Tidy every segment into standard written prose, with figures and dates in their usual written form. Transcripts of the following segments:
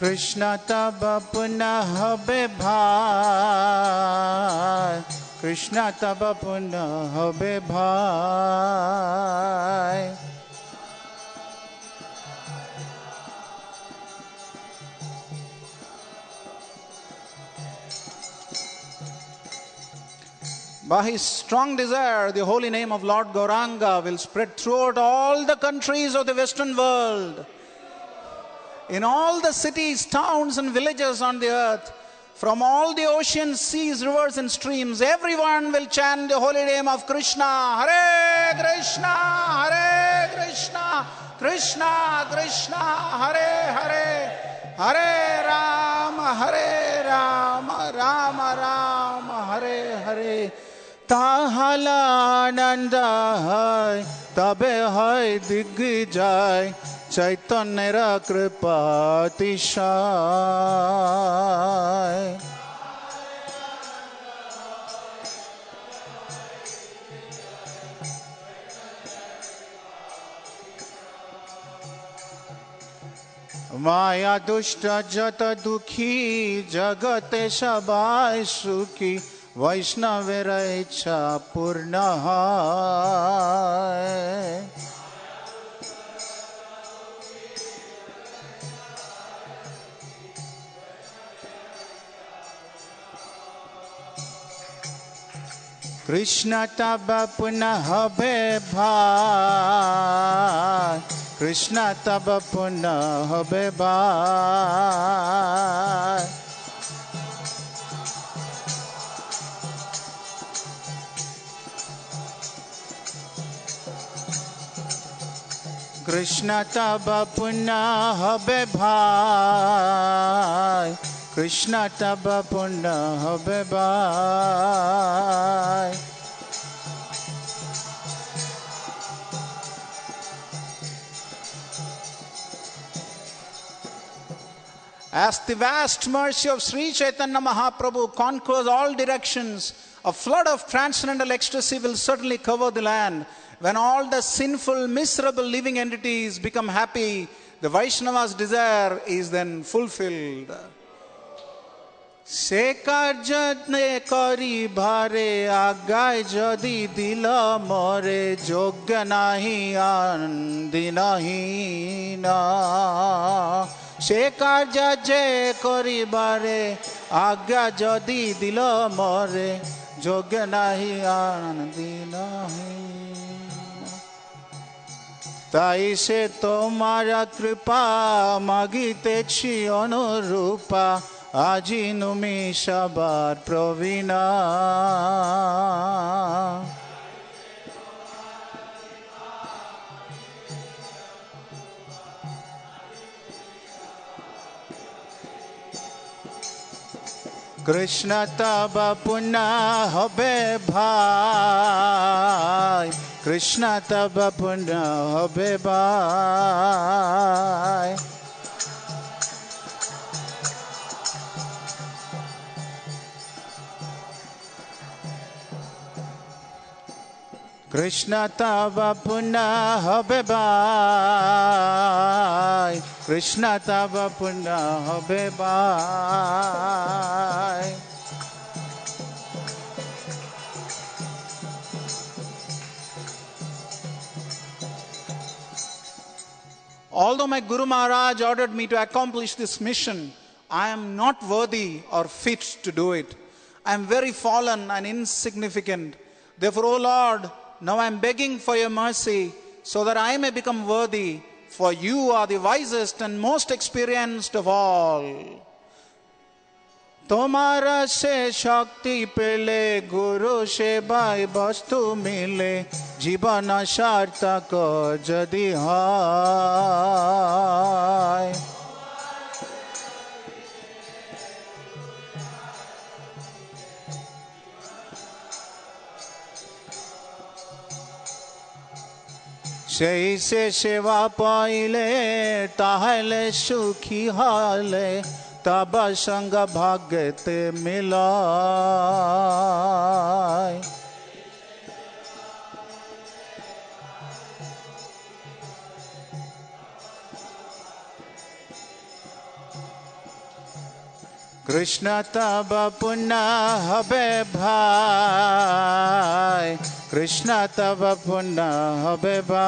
কৃষ্ণ তব পুনঃ হবে ভাই, কৃষ্ণ তব পুনঃ হবে ভাই। By his strong desire, the holy name of Lord Gauranga will spread throughout all the countries of the Western world. In all the cities, towns and villages on the earth, from all the oceans, seas, rivers and streams, everyone will chant the holy name of Krishna. Hare Krishna, Hare Krishna, Krishna Krishna, Hare Hare, Hare Rama, Rama Rama, Hare Hare. তাহালা আনন্দ হয়, তবে হয় দিগ্বিজয়, চৈতন্যের কৃপা অতিশয়। মায়া দুষ্ট যত দুঃখী, জগতে সবাই সুখী, বৈষ্ণবের ইচ্ছা পূর্ণ হয়। কৃষ্ণ তব পুনঃ হবে ভাই, কৃষ্ণ তব পুনঃ হবে ভাই। কৃষ্ণ তব পুনঃ হবে ভাই, কৃষ্ণ তব পুনঃ হবে ভাই। As the vast mercy of Sri Chaitanya Mahaprabhu conquers all directions, a flood of transcendental ecstasy will certainly cover the land. When all the sinful, miserable living entities become happy, the Vaishnava's desire is then fulfilled. সে কার্য করি ভারে, আজ্ঞায় যদি দিল মরে, যোগ্য নাহি দিনহীন। সে কার্য যে করিবারে, আজ্ঞা যদি দিল মরে, যোগ্য নাহি দিনহীন। তাই সে তোমার কৃপা মাগিতেছি অনুরূপা, আজি তুমি সবার প্রবীণা। কৃষ্ণ তব পুনঃ হবে ভাই, কৃষ্ণ তব পুনঃ হবে ভাই। কৃষ্ণ তব পুনঃ হবে ভাই, কৃষ্ণ তব পুনঃ হবে ভাই। Although my Guru Maharaj ordered me to accomplish this mission, I am not worthy or fit to do it. I am very fallen and insignificant. Therefore, O Lord, now I am begging for your mercy so that I may become worthy, for you are the wisest and most experienced of all. তোমার সে শক্তি পেলে, গুরু সেবায় বস্তু মিলে, জীবন সার্থক যদি হয়। সেই সে সেবা পাইলে, তাহলে সুখী হলে, তব সঙ্গ ভাগ্যতে মিলায়। Krishna taba punna habe bhai, Krishna taba punna habe bhai.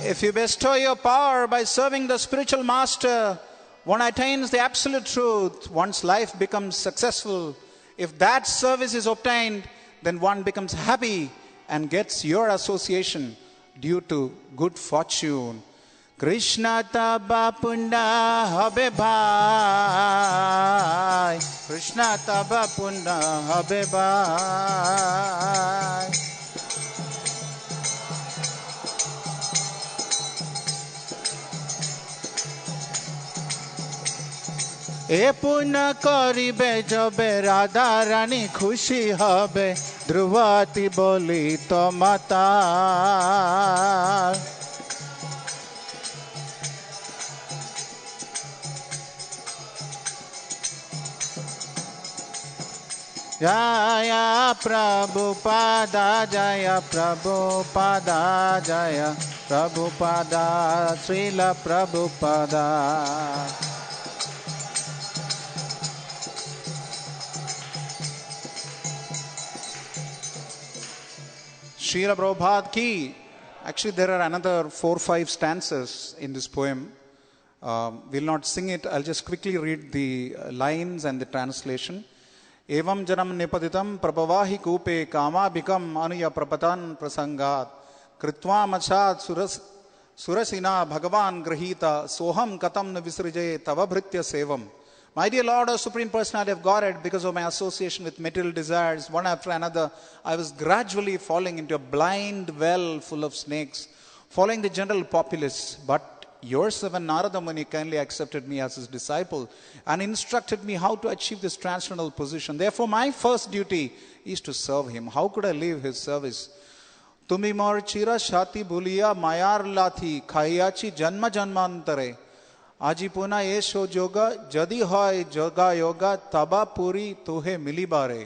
If you bestow your power by serving the spiritual master, one attains the absolute truth. One's life becomes successful. If that service is obtained, then one becomes happy and gets your association due to good fortune. Krishna taba punna habe bhai, Krishna taba punna habe bhai. এ পুণ্য করিবে যবে রাধা রানী খুশি হবে ধ্রুবতী বলি তো মাতা জয় প্রভুপাদা জয় প্রভুপাদা জয় Prabhupada Srila Prabhupada Srila Prabhupada ki. Actually, there are another 4 or 5 stanzas in this poem. We'll not sing it. I'll just quickly read the lines and the translation. Evam janam nipaditam prabhavahi kupe kamabhikam anuya prapatan prasangat kritva machat surasina bhagavan grahita soham katam na visrijaye tavabhritya sevam. My dear Lord, O Supreme Personality of Godhead, because of my association with material desires, one after another, I was gradually falling into a blind well full of snakes, following the general populace. But your servant Narada Muni kindly accepted me as his disciple and instructed me how to achieve this transcendental position. Therefore, my first duty is to serve him. How could I leave his service? Tumi mor chira shati bhuliya mayar lathi khaiyachi janma janmantare. Aji puna esho yoga jadi hoy yoga yoga taba puri tuhe milibare.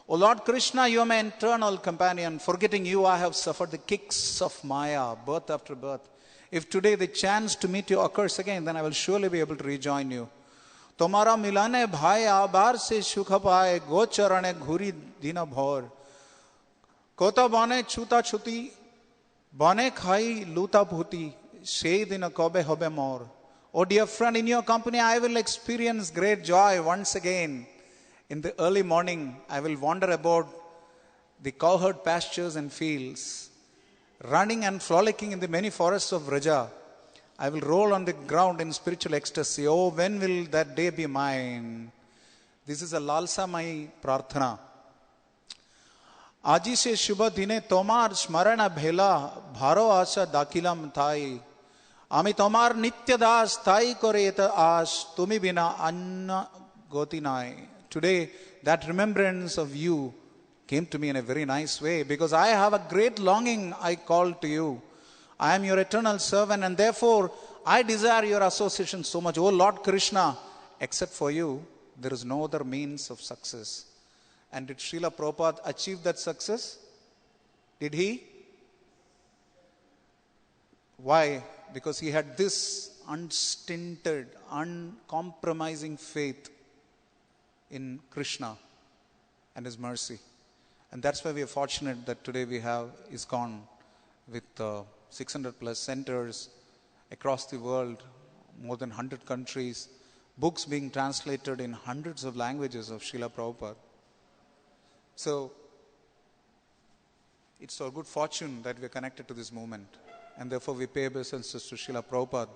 O Lord Krishna, you are my eternal companion. Forgetting you, I have suffered the kicks of Maya, birth after birth. If today the chance to meet you occurs again, then I will surely be able to rejoin you. Tomara milane bhai abar se shukha paaye gocharane ghuri dina bhor. Kota bane chuta chuti bane khai luta bhuti she dina kobe hobe mor. Oh dear friend, in your company I will experience great joy once again. In the early morning, I will wander about the cowherd pastures and fields, running and frolicking in the many forests of Vraja. I will roll on the ground in spiritual ecstasy. Oh, when will that day be mine? This is a lalsa mai prarthana. Aji se shubha dine tomar smarana bhela bharo asha dakilam thai. Ami tomar nitya das thai koreta ash tumi bina anna gotinai. Today, that remembrance of you came to me in a very nice way because I have a great longing. I call to you. I am your eternal servant and therefore I desire your association so much. Oh Lord Krishna, except for you, there is no other means of success. And did Srila Prabhupada achieve that success? Did he? Why? Because he had this unstinted, uncompromising faith in Krishna and his mercy. And that's why we are fortunate that today we have ISKCON with 600 plus centers across the world, more than 100 countries, books being translated in hundreds of languages of Srila Prabhupada. So, it's a good fortune that we are connected to this movement. And therefore we pay obeisances to Srila Prabhupada.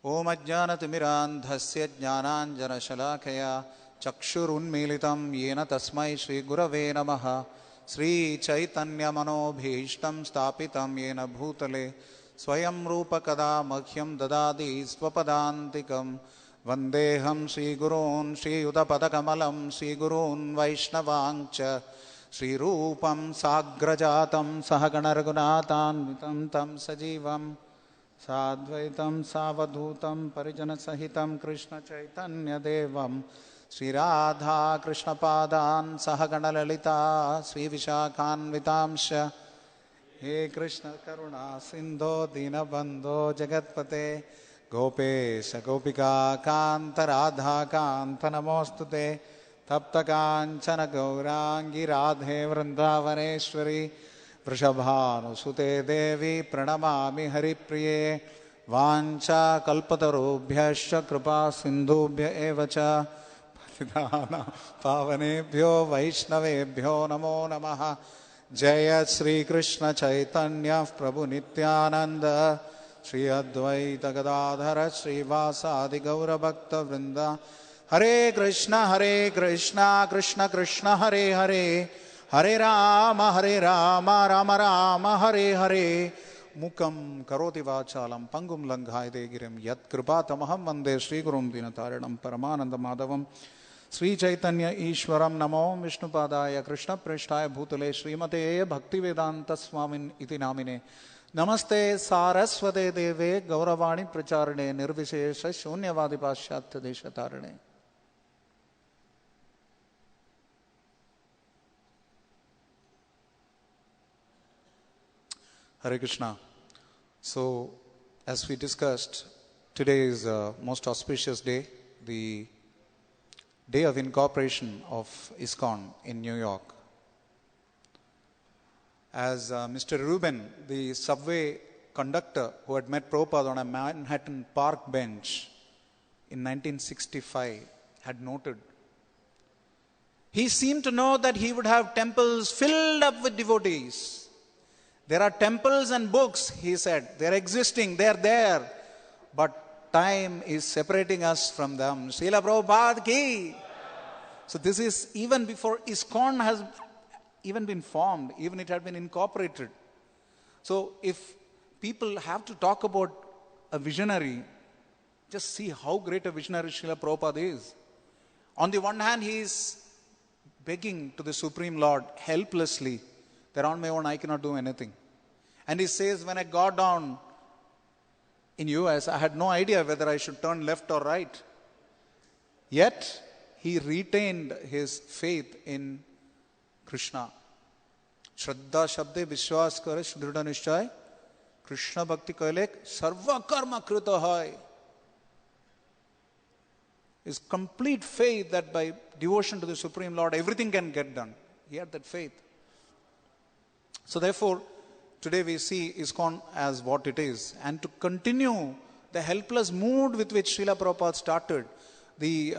Om ajnanatimirandhasya jnananjana shalakaya chakshur unmilitam yena tasmai Shri Gurave namaha Shri Chaitanya manobhishtam stapitam yena bhutale swayam rupa kada makhyam dadadi swapadantikam vandeham Shri Gurun Shri Udapadakamalam Shri Gurun Vaishnavangcha Shri Rupam Sagrajatam Sahaganargunatan Tam Sajivam Sadvaitam Savadhutam Parijana Sahitam Krishna Chaitanya Devam Sri Radha Krishna Padan Sahagana Lalita Sri Vishakhanvitamsha He Krishna Karuna Sindho Dina Bandho Jagatpate Gopesha Gopika Kanta Radha Kanta Namostute Tapta Kanchana Gaurangi Radhe Vrindavaneshwari Vrishabhanu Sute Devi Pranamami Haripriye Vancha Kalpatarubhyascha Kripa Sindhubhya Evacha Patidana Pavanebhyo Vaishnavebhyo Namo Namaha Jaya Sri Krishna Chaitanya Prabhu Nityananda Sri Advaita Gadadhara Sri Vasadi Gaura Bhakta Vrinda Hare Krishna Krishna Krishna Hare Hare Hare Rama Rama Rama Hare Hare Mukam Karoti Vachalam Pangum Langhaide Girim Yat Kripatamaham Vande Sri Gurum Dinataranam Paramananda Madhavam Sri Chaitanya Ishwaram Namo Vishnupadaya Krishna Prishtaya Bhutale Srimate Bhaktivedanta Swamin Iti Namine Namaste Saraswate Deve Gauravani Pracharane Nirvishesha Shunyavadi Paschatya Deshatarane. Hare Krishna. So, as we discussed, today is a most auspicious day, the day of incorporation of ISKCON in New York. As Mr. Rubin, the subway conductor who had met Prabhupada on a Manhattan park bench in 1965 had noted, he seemed to know that he would have temples filled up with devotees. There are temples and books, he said. They are existing, they are there. But time is separating us from them. Srila Prabhupada ki. So this is even before ISKCON has even been formed, even it had been incorporated. So if people have to talk about a visionary, just see how great a visionary Srila Prabhupada is. On the one hand, he is begging to the Supreme Lord helplessly, that on my own I cannot do anything. And he says, when I got down in US, I had no idea whether I should turn left or right. Yet, he retained his faith in Krishna. Shraddha Shabde Vishwas Kare Sudrida Nishchay Krishna Bhakti Kailek Sarva Karma Krita Hai. His complete faith that by devotion to the Supreme Lord, everything can get done. He had that faith. So therefore, today we see ISKCON as what it is. And to continue the helpless mood with which Srila Prabhupada started, the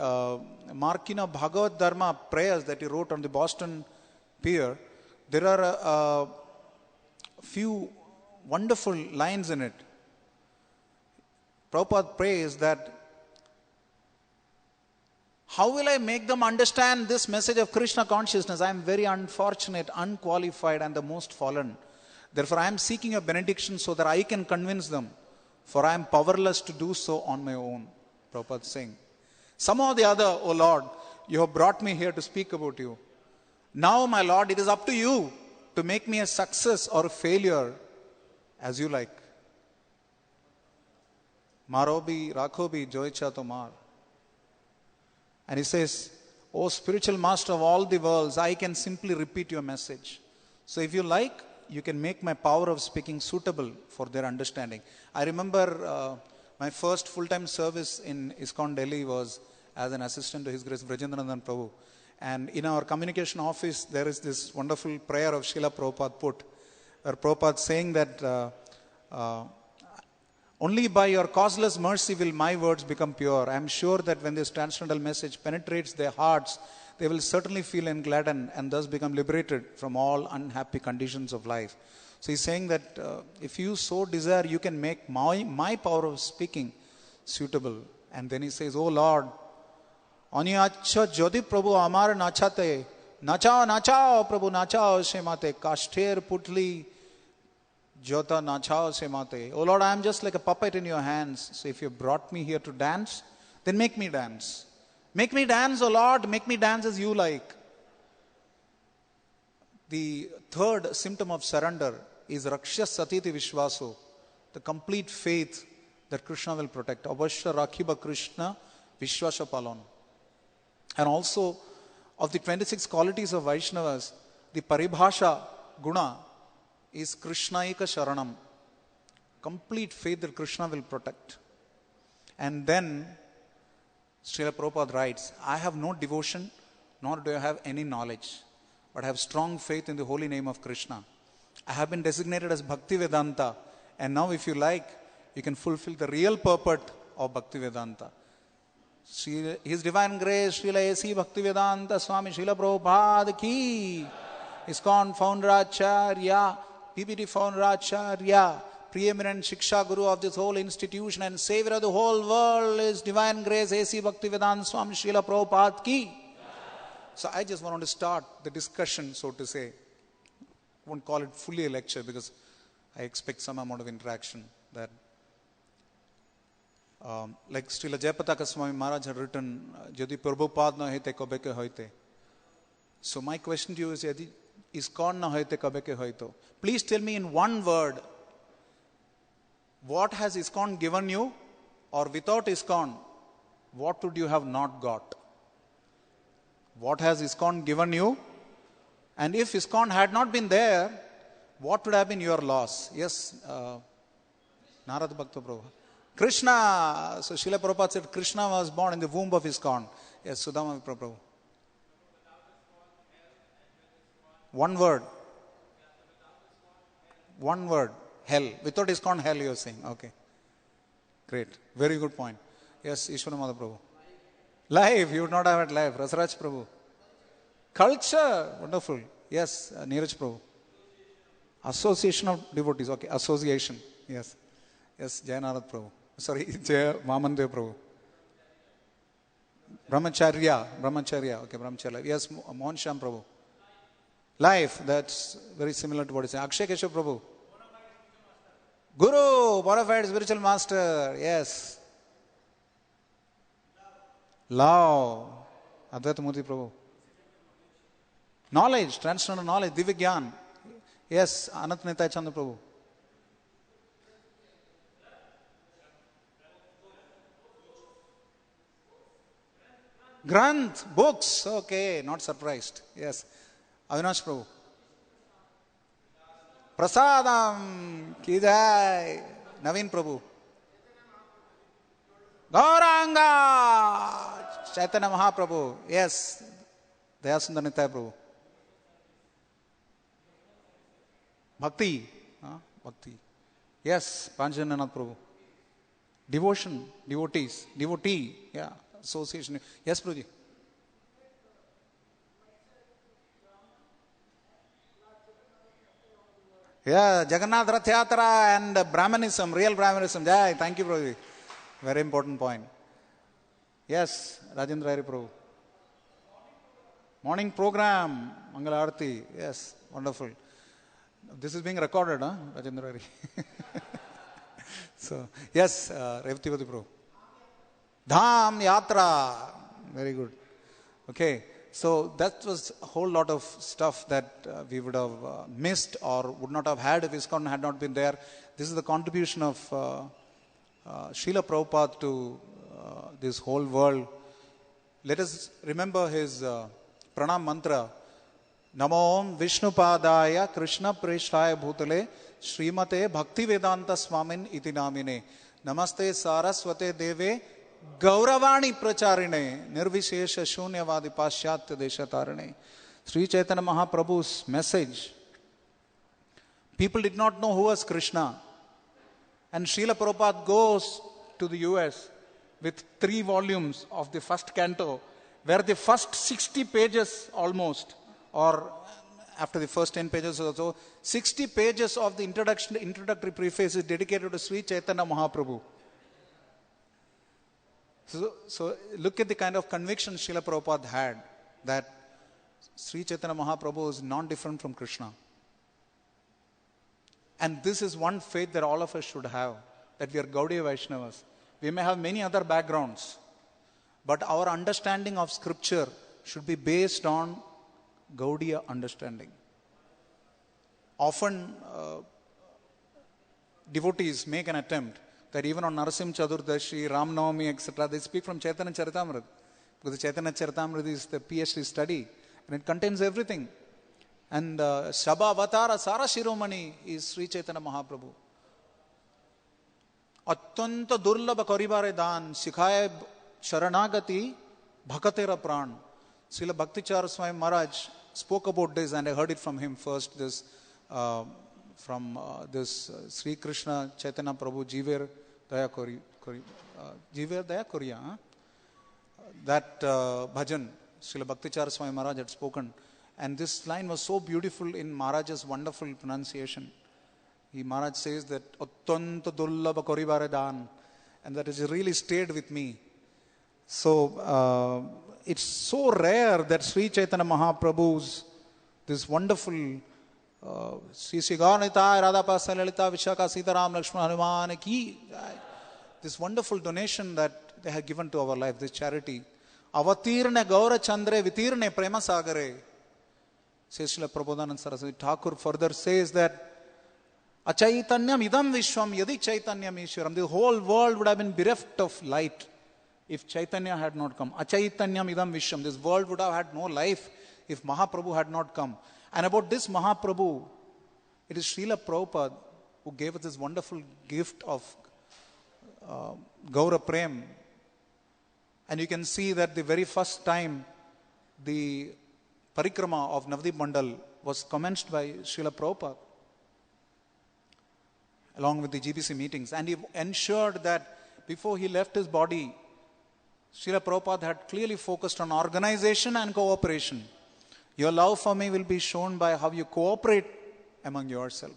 Markina Bhagavad Dharma prayers that he wrote on the Boston Pier, there are a few wonderful lines in it. Prabhupada prays that, how will I make them understand this message of Krishna consciousness? I am very unfortunate, unqualified, and the most fallen. Therefore, I am seeking a benediction so that I can convince them, for I am powerless to do so on my own. Prabhupada is saying, somehow or the other, O Lord, you have brought me here to speak about you. Now, my Lord, it is up to you to make me a success or a failure as you like. Marobi, Rakhobi, Joicha Tomar. And he says, O spiritual master of all the worlds, I can simply repeat your message. So if you like, you can make my power of speaking suitable for their understanding. I remember my first full-time service in ISKCON-Delhi was as an assistant to His Grace Brajendranandan Prabhu. And in our communication office, there is this wonderful prayer of Srila Prabhupada put, where Prabhupada saying that only by your causeless mercy will my words become pure. I am sure that when this transcendental message penetrates their hearts, they will certainly feel gladdened and thus become liberated from all unhappy conditions of life. So he's saying that if you so desire, you can make my power of speaking suitable. And then he says, Oh Lord, Anyacha Jodi Prabhu Amar Nachate, Nachao Prabhu Nachao Shemate, Kashter Putli Jota Nachao Semate. Oh Lord, I am just like a puppet in your hands. So if you brought me here to dance, then make me dance. Make me dance, O Lord, make me dance as you like. The third symptom of surrender is Rakshya Satiti Vishwaso, the complete faith that Krishna will protect. Avashya Rakhiba Krishna Vishwasha Palon. And also, of the 26 qualities of Vaishnavas, the Paribhasha Guna is Krishnaika Sharanam. Complete faith that Krishna will protect. And then, Srila Prabhupada writes, I have no devotion, nor do I have any knowledge, but I have strong faith in the holy name of Krishna. I have been designated as Bhakti Vedanta, and now if you like, you can fulfill the real purport of Bhakti Vedanta. His Divine Grace, Srila A.C. Bhakti Vedanta Swami Srila Prabhupada ki, ISKCON founder Acharya, PPT founder Acharya, preeminent Shiksha Guru of this whole institution and Savior of the whole world is Divine Grace A.C. Bhakti Vedanta Swami Srila Prabhupada ki. So I just wanted to start the discussion, so to say. I won't call it fully a lecture because I expect some amount of interaction. That, like Srila Jayapataka Swami Maharaj had written, Jyoti Prabhupada na hoite kabe ke hoite. So my question to you is, Yadi ISKCON na hoite kabe ke hoito. Please tell me in one word, what has ISKCON given you, or without ISKCON, what would you have not got? What has ISKCON given you? And if ISKCON had not been there, what would have been your loss? Yes, Narad Bhakta Prabhu. Krishna, so Srila Prabhupada said Krishna was born in the womb of ISKCON. Yes, Sudama Prabhu. One word. One word. Hell. Without ISKCON, hell you are saying. Okay. Great. Very good point. Yes, Ishwara Madha Prabhu. Life. You would not have had life. Rasaraj Prabhu. Culture. Wonderful. Yes, Neeraj Prabhu. Association of devotees. Okay. Association. Yes. Yes, Jayanarad Prabhu. Sorry, Jaya Mamandev Prabhu. Brahmacharya. Brahmacharya. Okay, Brahmacharya. Yes, Mohan Sham Prabhu. Life. That's very similar to what he said. Akshay Keshav Prabhu. Guru, bona fide spiritual master, yes. Love, Advaita Murti Prabhu. Knowledge, transcendental knowledge, Divya Gyan. Yes, Anant Nitai Chandra Prabhu. Granth, books, okay, not surprised. Yes, Avinash Prabhu. Prasadam, ki jai, Naveen Prabhu. Gauranga, Chaitanya Mahaprabhu. Yes, Dayasundar Nitai Prabhu. Bhakti, Bhakti. Yes, Panjananath Prabhu. Devotion, devotees, devotee, yeah, association. Yes, Prabhuji. Yeah, Jagannath Rath Yatra and Brahmanism, real Brahmanism. Jai, thank you, Prabhuji. Very important point. Yes, Rajendra Hari Prabhu. Morning program, Mangala Arati. Yes, wonderful. This is being recorded, huh, Rajendra Hari? So, yes, Revati Prabhu. Dham Yatra. Very good. Okay. So that was a whole lot of stuff that we would have missed or would not have had if ISKCON had not been there. This is the contribution of Srila Prabhupada to this whole world. Let us remember his pranam mantra. Namo Om Vishnupadaya Krishna Preshtaya Bhutale Srimate Bhakti Vedanta Swamin Iti Namine Namaste Saraswate Deve Gauravani Pracharine, Nirvishesha Shunyavadi Paschatya Deshatarane. Sri Chaitanya Mahaprabhu's message. People did not know who was Krishna. And Srila Prabhupada goes to the US with 3 volumes of the first canto, where the first 60 pages almost, or after the first 10 pages or so, 60 pages of the introductory preface is dedicated to Sri Chaitanya Mahaprabhu. So look at the kind of conviction Srila Prabhupada had, that Sri Chaitanya Mahaprabhu is non-different from Krishna. And this is one faith that all of us should have, that we are Gaudiya Vaishnavas. We may have many other backgrounds, but our understanding of scripture should be based on Gaudiya understanding. Often devotees make an attempt that even on Narasimha Chaturdashi, Ram Navami, etc., they speak from Caitanya-caritāmṛta. Because the Caitanya-caritāmṛta is the PhD study and it contains everything. And Shabha Avatara Sara Shiromani is Sri Chaitanya Mahaprabhu. Attanta durlabha karibare daan sikhaye sharanagati bhakatera pran. Srila Bhaktichara Swami Maharaj spoke about this, and I heard it from him first. This Sri Krishna Chaitanya Prabhu Jiver Daya Koriya. That bhajan Srila Bhaktichara Swami Maharaj had spoken, and this line was so beautiful in Maharaj's wonderful pronunciation. Maharaj says that Attanta dullabha karibare daan, and that has really stayed with me. So it's so rare that Sri Chaitanya Mahaprabhu's this wonderful Sri Siganita Radhapasa Lalita Vishaka Sitaram Lakshmana Hanuman ki, this wonderful donation that they have given to our life, this charity. Avatirne Gaura Chandre Vitirne Prema Sagare. Says Srila Prabodhananda Saraswati Thakur further says that Achaitanyam idam vishwam yadi chaitanyam ishwaram. The whole world would have been bereft of light if Chaitanya had not come. Achaitanyam idam vishwam. This world would have had no life if Mahaprabhu had not come. And about this Mahaprabhu, it is Srila Prabhupada who gave us this wonderful gift of Gaura Prem. And you can see that the very first time the parikrama of Navadip Mandal was commenced by Srila Prabhupada, along with the GBC meetings. And he ensured that before he left his body, Srila Prabhupada had clearly focused on organization and cooperation. Your love for me will be shown by how you cooperate among yourself.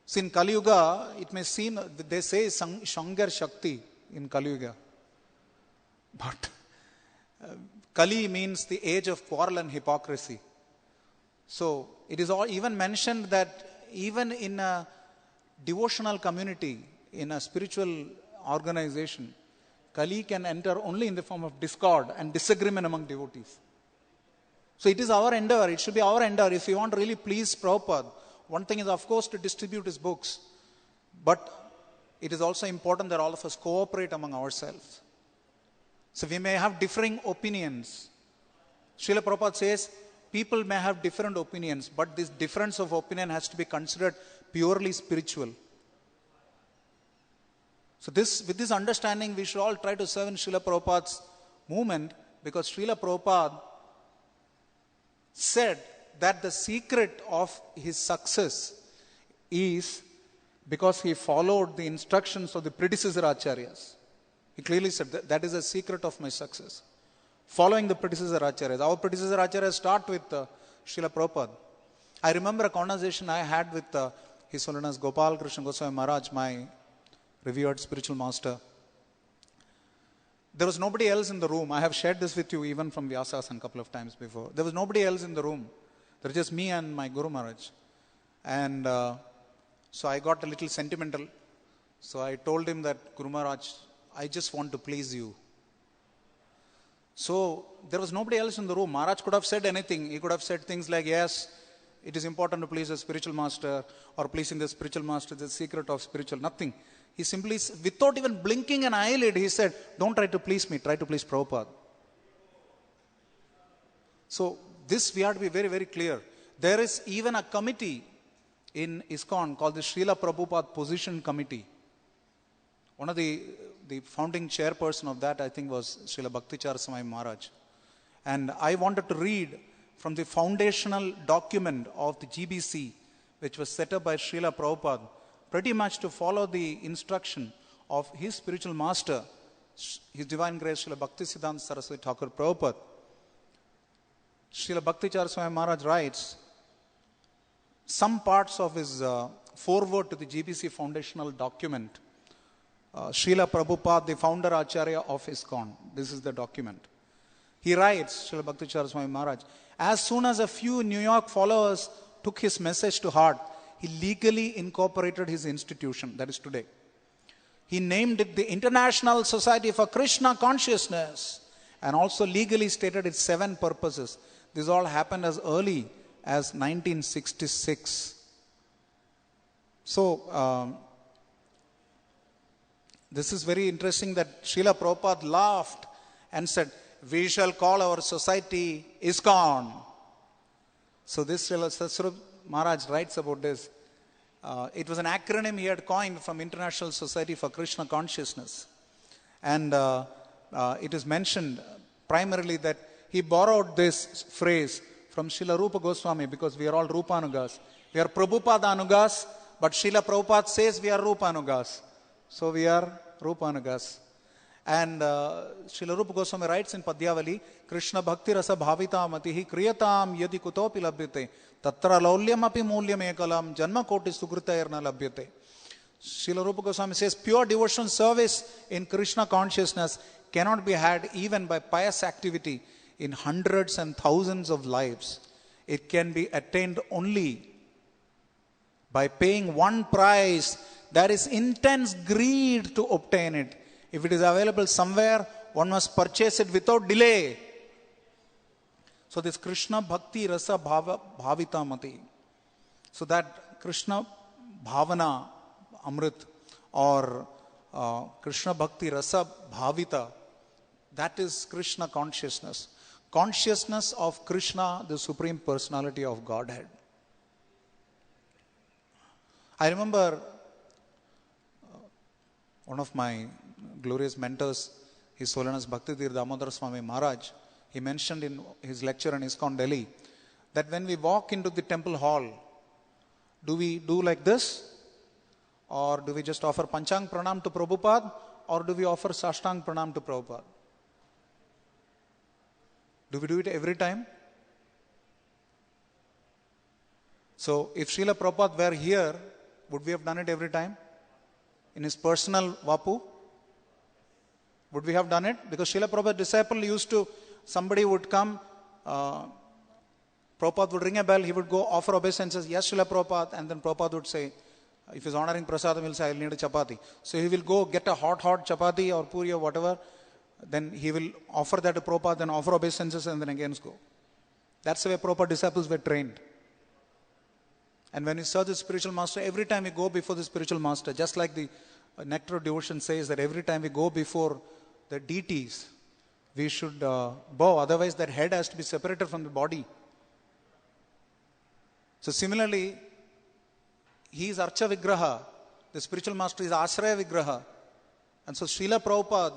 So in Kali Yuga, it may seem, they say Shangar Shakti in Kali Yuga. But Kali means the age of quarrel and hypocrisy. So it is all even mentioned that even in a devotional community, in a spiritual organization, Kali can enter only in the form of discord and disagreement among devotees. So it is our endeavor, it should be our endeavor. If we want to really please Prabhupada, one thing is of course to distribute his books, but it is also important that all of us cooperate among ourselves. So we may have differing opinions. Srila Prabhupada says, people may have different opinions, but this difference of opinion has to be considered purely spiritual. So with this understanding, we should all try to serve in Srila Prabhupada's movement, because Srila Prabhupada said that the secret of his success is because he followed the instructions of the predecessor acharyas. He clearly said that is the secret of my success. Following the predecessor acharyas. Our predecessor acharyas start with Srila Prabhupada. I remember a conversation I had with His Holiness Gopal Krishna Goswami Maharaj, my revered spiritual master. There was nobody else in the room. I have shared this with you even from Vyasasan a couple of times before. There was nobody else in the room. There was just me and my Guru Maharaj. And so I got a little sentimental. So I told him that, Guru Maharaj, I just want to please you. So there was nobody else in the room. Maharaj could have said anything. He could have said things like, yes, it is important to please the spiritual master, or pleasing the spiritual master is the secret of spiritual. Nothing. He simply, without even blinking an eyelid, he said, don't try to please me, try to please Prabhupada. So this we have to be very, very clear. There is even a committee in ISKCON called the Srila Prabhupada Position Committee. One of the founding chairperson of that, I think, was Srila Bhaktichara Swami Maharaj. And I wanted to read from the foundational document of the GBC, which was set up by Srila Prabhupada, pretty much to follow the instruction of his spiritual master, His Divine Grace Srila Bhaktisiddhanta Saraswati Thakur Prabhupada. Srila Bhaktichara Swami Maharaj writes some parts of his foreword to the GBC foundational document. Srila Prabhupada, the founder Acharya of ISKCON. This is the document. He writes, Srila Bhaktichara Swami Maharaj, as soon as a few New York followers took his message to heart, he legally incorporated his institution, that is today. He named it the International Society for Krishna Consciousness, and also legally stated its 7 purposes. This all happened as early as 1966. So, this is very interesting that Srila Prabhupada laughed and said, we shall call our society ISKCON. So this Sri Maharaj writes about this. It was an acronym he had coined from International Society for Krishna Consciousness. And it is mentioned primarily that he borrowed this phrase from Srila Rupa Goswami, because we are all Rupanugas. We are Prabhupada Anugas, but Srila Prabhupada says we are Rupanugas. So we are Rupanugas. And Srila Rupa Goswami writes in Padyavali, Krishna Bhakti Rasa Bhavita Matihi Kriyatam Yadi Kutopi Labhyate Tatra Laulyam Api Mulyam Ekalam Janma Koti Sukrita Erna Labhyate. Srila Rupa Goswami says pure devotional service in Krishna consciousness cannot be had even by pious activity in hundreds and thousands of lives. It can be attained only by paying one price, that is intense greed to obtain it. If it is available somewhere, one must purchase it without delay. So this Krishna Bhakti Rasa Bhavita Mati. So that Krishna Bhavana Amrit or Krishna Bhakti Rasa Bhavita, that is Krishna consciousness. Consciousness of Krishna, the Supreme Personality of Godhead. I remember one of my glorious mentors, His Holiness Bhaktitir Damodar Swami Maharaj, he mentioned in his lecture in ISKCON-Delhi that when we walk into the temple hall, do we do like this? Or do we just offer Panchang Pranam to Prabhupada? Or do we offer Sashtang Pranam to Prabhupada? Do we do it every time? So if Srila Prabhupada were here, would we have done it every time? In his personal Vapu? Would we have done it? Because Srila Prabhupada's disciple used to, somebody would come, Prabhupada would ring a bell, he would go offer obeisances, yes Srila Prabhupada, and then Prabhupada would say, if he's honoring prasadam, he'll say, I'll need a chapati. So he will go get a hot chapati or puri or whatever, then he will offer that to Prabhupada, then offer obeisances and then again go. That's the way Prabhupada disciples were trained. And when we serve the spiritual master, every time we go before the spiritual master, just like the Nectar of Devotion says that every time we go before the deities, we should bow, otherwise that head has to be separated from the body. So similarly, he is Archa Vigraha, the spiritual master is Ashraya Vigraha. And so Srila Prabhupada,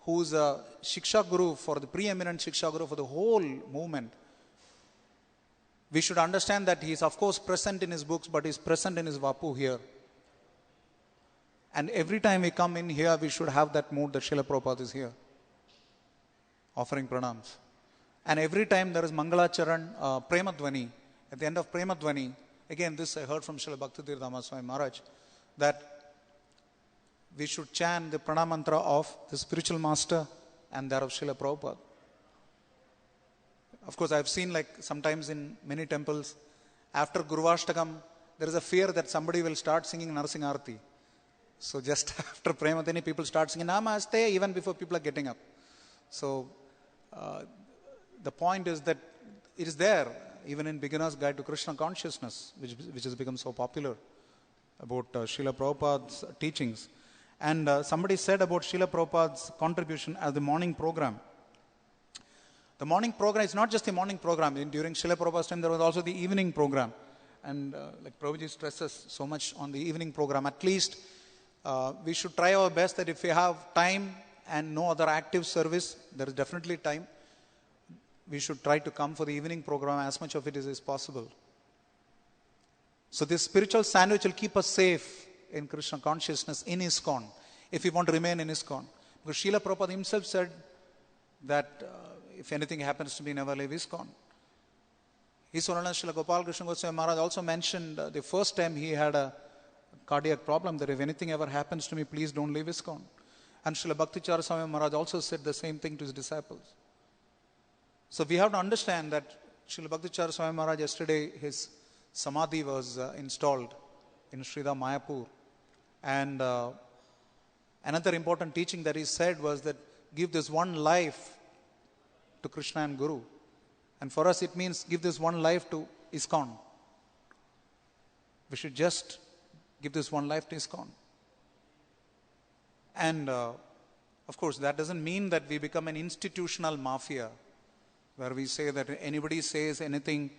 who is a Shiksha Guru for the preeminent Shiksha Guru for the whole movement, we should understand that he is of course present in his books, but he is present in his Vapu here. And every time we come in here, we should have that mood that Srila Prabhupada is here, offering pranams. And every time there is Mangalacharan, Prema Dvani, at the end of Prema Dvani, again this I heard from Srila Bhaktitir Damodar Swami Maharaj, that we should chant the pranam mantra of the spiritual master and that of Srila Prabhupada. Of course, I have seen like sometimes in many temples, after Guruvashtakam, there is a fear that somebody will start singing Narsingh Arati. So just after Prematini, people start singing Namaste even before people are getting up. So the point is that it is there, even in Beginner's Guide to Krishna Consciousness, which has become so popular, about Srila Prabhupada's teachings. And somebody said about Srila Prabhupada's contribution as the morning program. The morning program is not just the morning program. During Srila Prabhupada's time, there was also the evening program. And like Prabhuji stresses so much on the evening program. At least we should try our best that if we have time and no other active service, there is definitely time, we should try to come for the evening program as much of it as possible. So this spiritual sandwich will keep us safe in Krishna consciousness in ISKCON, if we want to remain in ISKCON. Because Srila Prabhupada himself said that if anything happens to me, never leave ISKCON. His Holiness Srila Gopal Krishna Goswami Maharaj also mentioned the first time he had a cardiac problem, that if anything ever happens to me, please don't leave ISKCON. And Srila Bhakti-Chara Swami Maharaj also said the same thing to his disciples. So we have to understand that Srila Bhakti-Chara Swami Maharaj, yesterday his Samadhi was installed in Sridham Mayapur. And another important teaching that he said was that give this one life to Krishna and Guru. And for us it means give this one life to ISKCON. We should just give this one life to ISKCON. And Of course, that doesn't mean that we become an institutional mafia where we say that anybody says anything,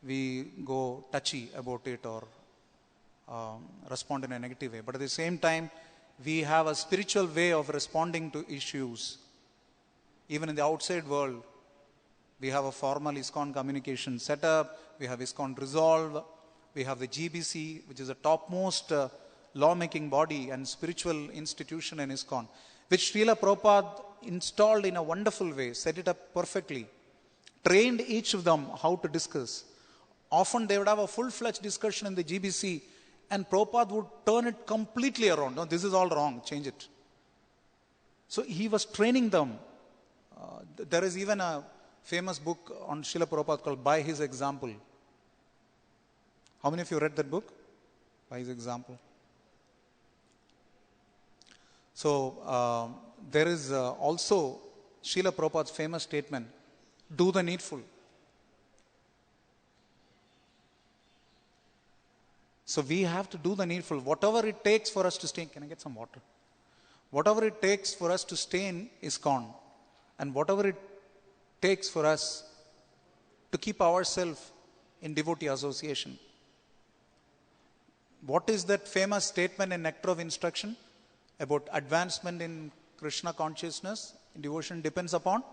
we go touchy about it or respond in a negative way. But at the same time, we have a spiritual way of responding to issues. Even in the outside world, we have a formal ISKCON communication setup, we have ISKCON Resolve, we have the GBC, which is the topmost lawmaking body and spiritual institution in ISKCON, which Srila Prabhupada installed in a wonderful way, set it up perfectly, trained each of them how to discuss. Often they would have a full-fledged discussion in the GBC and Prabhupada would turn it completely around. No, this is all wrong, change it. So he was training them. There is even a famous book on Srila Prabhupada called By His Example. How many of you read that book? By His Example. So there is also Srila Prabhupada's famous statement, do the needful. So we have to do the needful. Whatever it takes for us to stay, can I get some water? Whatever it takes for us to stay in ISKCON, and whatever it takes for us to keep ourselves in devotee association. What is that famous statement in Nectar of Instruction about advancement in Krishna consciousness in devotion depends upon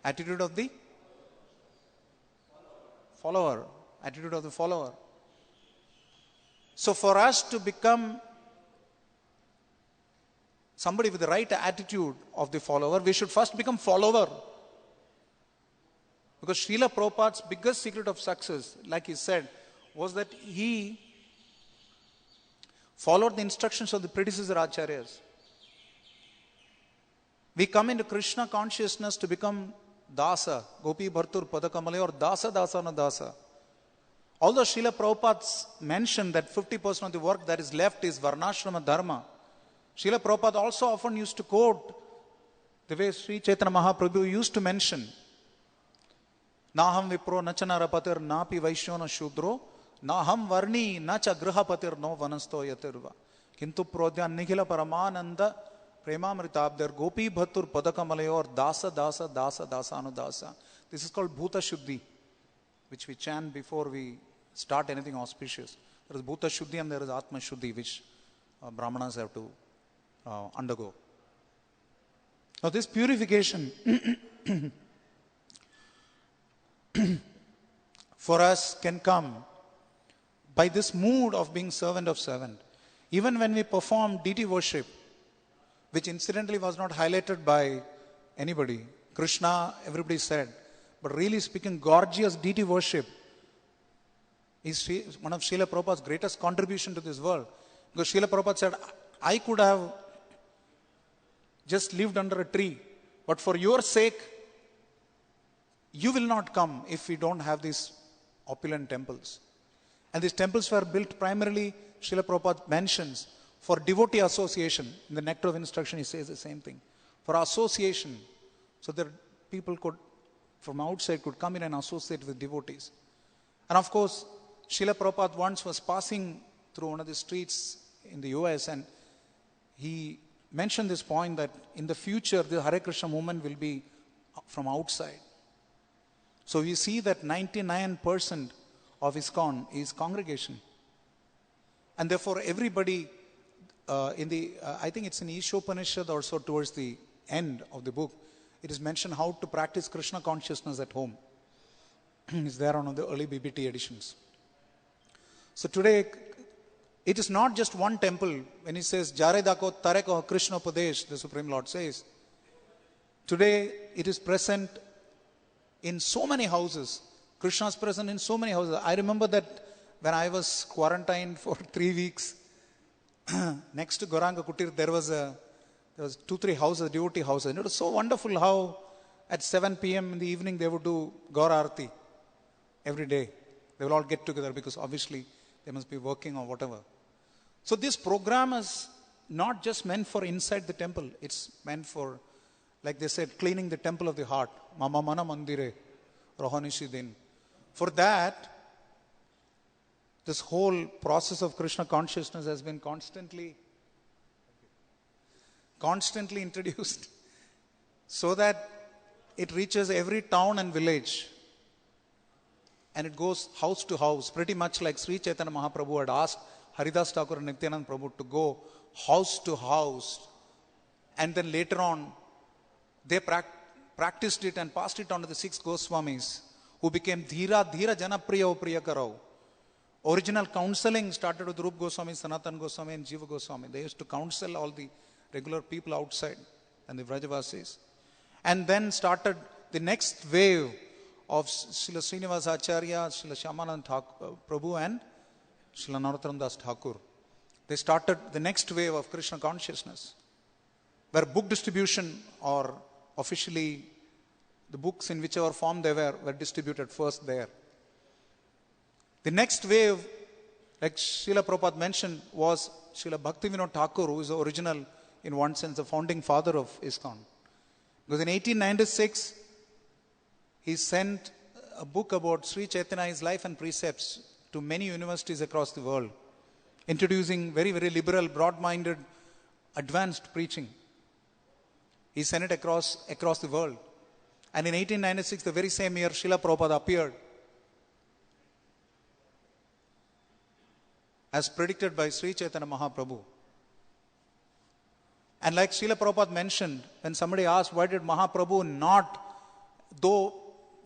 attitude of the follower. Attitude of the follower. So for us to become somebody with the right attitude of the follower, we should first become follower. Because Srila Prabhupada's biggest secret of success, like he said, was that he followed the instructions of the predecessor acharyas. We come into Krishna consciousness to become dasa, gopi bhartur padakamale, or dasa dasana dasa. Although Srila Prabhupada mentioned that 50% of the work that is left is varnashrama dharma, Srila Prabhupada also often used to quote the way Sri Chaitanya Mahaprabhu used to mention, Naham vipro nachana rapatir napi vaishyona shudro Naham varni nacha grihapatir no vanasto yatirva Kintu prodhya nikhila paramananda premamritabdar gopi bhatur padakamalayor dasa dasa dasa dasa anudasa. This is called bhuta shuddhi, which we chant before we start anything auspicious. There is bhuta shuddhi and there is atma shuddhi, which brahmanas have to undergo. Now this purification for us can come by this mood of being servant of servant. Even when we perform deity worship, which incidentally was not highlighted by anybody, Krishna, everybody said, but really speaking, gorgeous deity worship is one of Srila Prabhupada's greatest contribution to this world. Because Srila Prabhupada said, I could have just lived under a tree, but for your sake, you will not come if we don't have these opulent temples. And these temples were built primarily, Srila Prabhupada mentions, for devotee association. In the Nectar of Instruction, he says the same thing. For association, so that people could, from outside, could come in and associate with devotees. And of course, Srila Prabhupada once was passing through one of the streets in the US, and he mentioned this point that in the future, the Hare Krishna movement will be from outside. So we see that 99% of ISKCON is congregation. And therefore everybody I think it's in Ishopanishad or so towards the end of the book, it is mentioned how to practice Krishna consciousness at home. It's there on the early BBT editions. So today, it is not just one temple. When he says, Jare dako tareko Krishna Upadesh, the Supreme Lord says, today it is present in so many houses. Krishna is present in so many houses. I remember that when I was quarantined for 3 weeks, next to Gauranga Kutir, there was 2-3 houses, devotee houses. And it was so wonderful how at 7 p.m. in the evening they would do Gaur Arati every day. They will all get together because obviously they must be working or whatever. So this program is not just meant for inside the temple. It's meant for, like they said, cleaning the temple of the heart. Mama mana mandire rohanishi din. For that, this whole process of Krishna consciousness has been constantly constantly introduced so that it reaches every town and village. And it goes house to house, pretty much like Sri Chaitanya Mahaprabhu had asked Haridas Thakur and Nityanand Prabhu to go house to house. And then later on, they practiced it and passed it on to the 6 Goswamis, who became Dhira Jana Priya Priya Karau. Original counseling started with Rup Goswami, Sanatan Goswami and Jiva Goswami. They used to counsel all the regular people outside and the Vrajavasis. And then started the next wave of Srila Srinivas Acharya, Srila Shyamanand Prabhu and Srila Narottam Das Thakur. They started the next wave of Krishna consciousness, where book distribution, or officially the books in whichever form they were distributed first there. The next wave, like Srila Prabhupada mentioned, was Srila Bhaktivinoda Thakur, who is the original, in one sense, the founding father of ISKCON. Because in 1896, he sent a book about Sri Chaitanya's life and precepts to many universities across the world, introducing very, very liberal, broad-minded, advanced preaching. He sent it across the world. And in 1896, the very same year, Srila Prabhupada appeared, as predicted by Sri Chaitanya Mahaprabhu. And like Srila Prabhupada mentioned, when somebody asked, why did Mahaprabhu not, though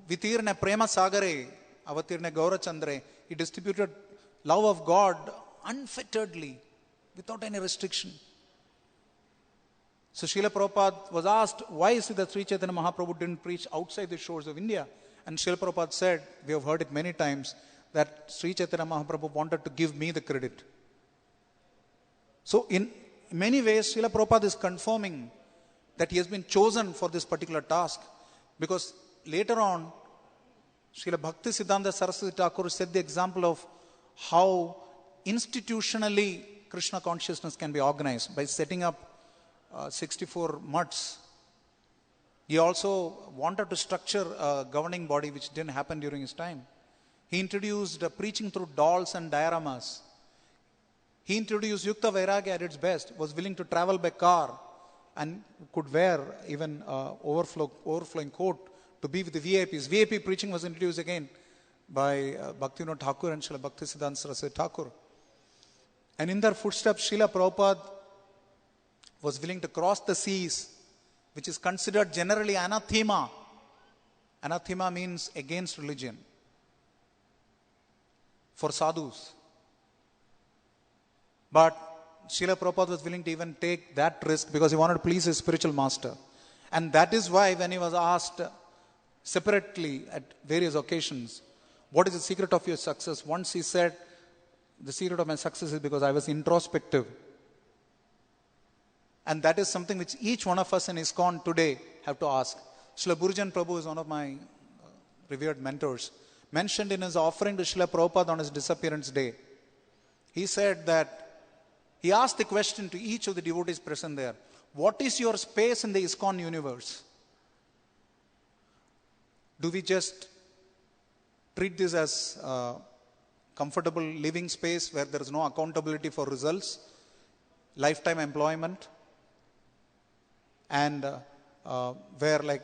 vitirne prema sagare, avatirne gaurachandre, he distributed love of God unfetteredly, without any restriction. So Srila Prabhupada was asked, why is it that Sri Chaitanya Mahaprabhu didn't preach outside the shores of India? And Srila Prabhupada said, we have heard it many times, that Sri Chaitanya Mahaprabhu wanted to give me the credit. So in many ways, Srila Prabhupada is confirming that he has been chosen for this particular task, because later on, Srila Bhakti Siddhanta Saraswati Thakur set the example of how institutionally Krishna consciousness can be organized by setting up 64 mutts. He also wanted to structure a governing body, which didn't happen during his time. He introduced preaching through dolls and dioramas. He introduced Yukta Vairagya at its best, was willing to travel by car and could wear even overflowing coat to be with the VIPs. VIP preaching was introduced again by Bhaktivinoda Thakur and Srila Bhakti Siddhanta Saraswati Thakur. And in their footsteps, Srila Prabhupada was willing to cross the seas, which is considered generally anathema. Anathema means against religion, for sadhus. But Srila Prabhupada was willing to even take that risk because he wanted to please his spiritual master. And that is why when he was asked separately at various occasions, what is the secret of your success? Once he said, the secret of my success is because I was introspective. And that is something which each one of us in ISKCON today have to ask. Srila Burjan Prabhu is one of my revered mentors. Mentioned in his offering to Srila Prabhupada on his disappearance day, he said that he asked the question to each of the devotees present there, what is your space in the ISKCON universe? Do we just treat this as a comfortable living space where there is no accountability for results, lifetime employment, and where, like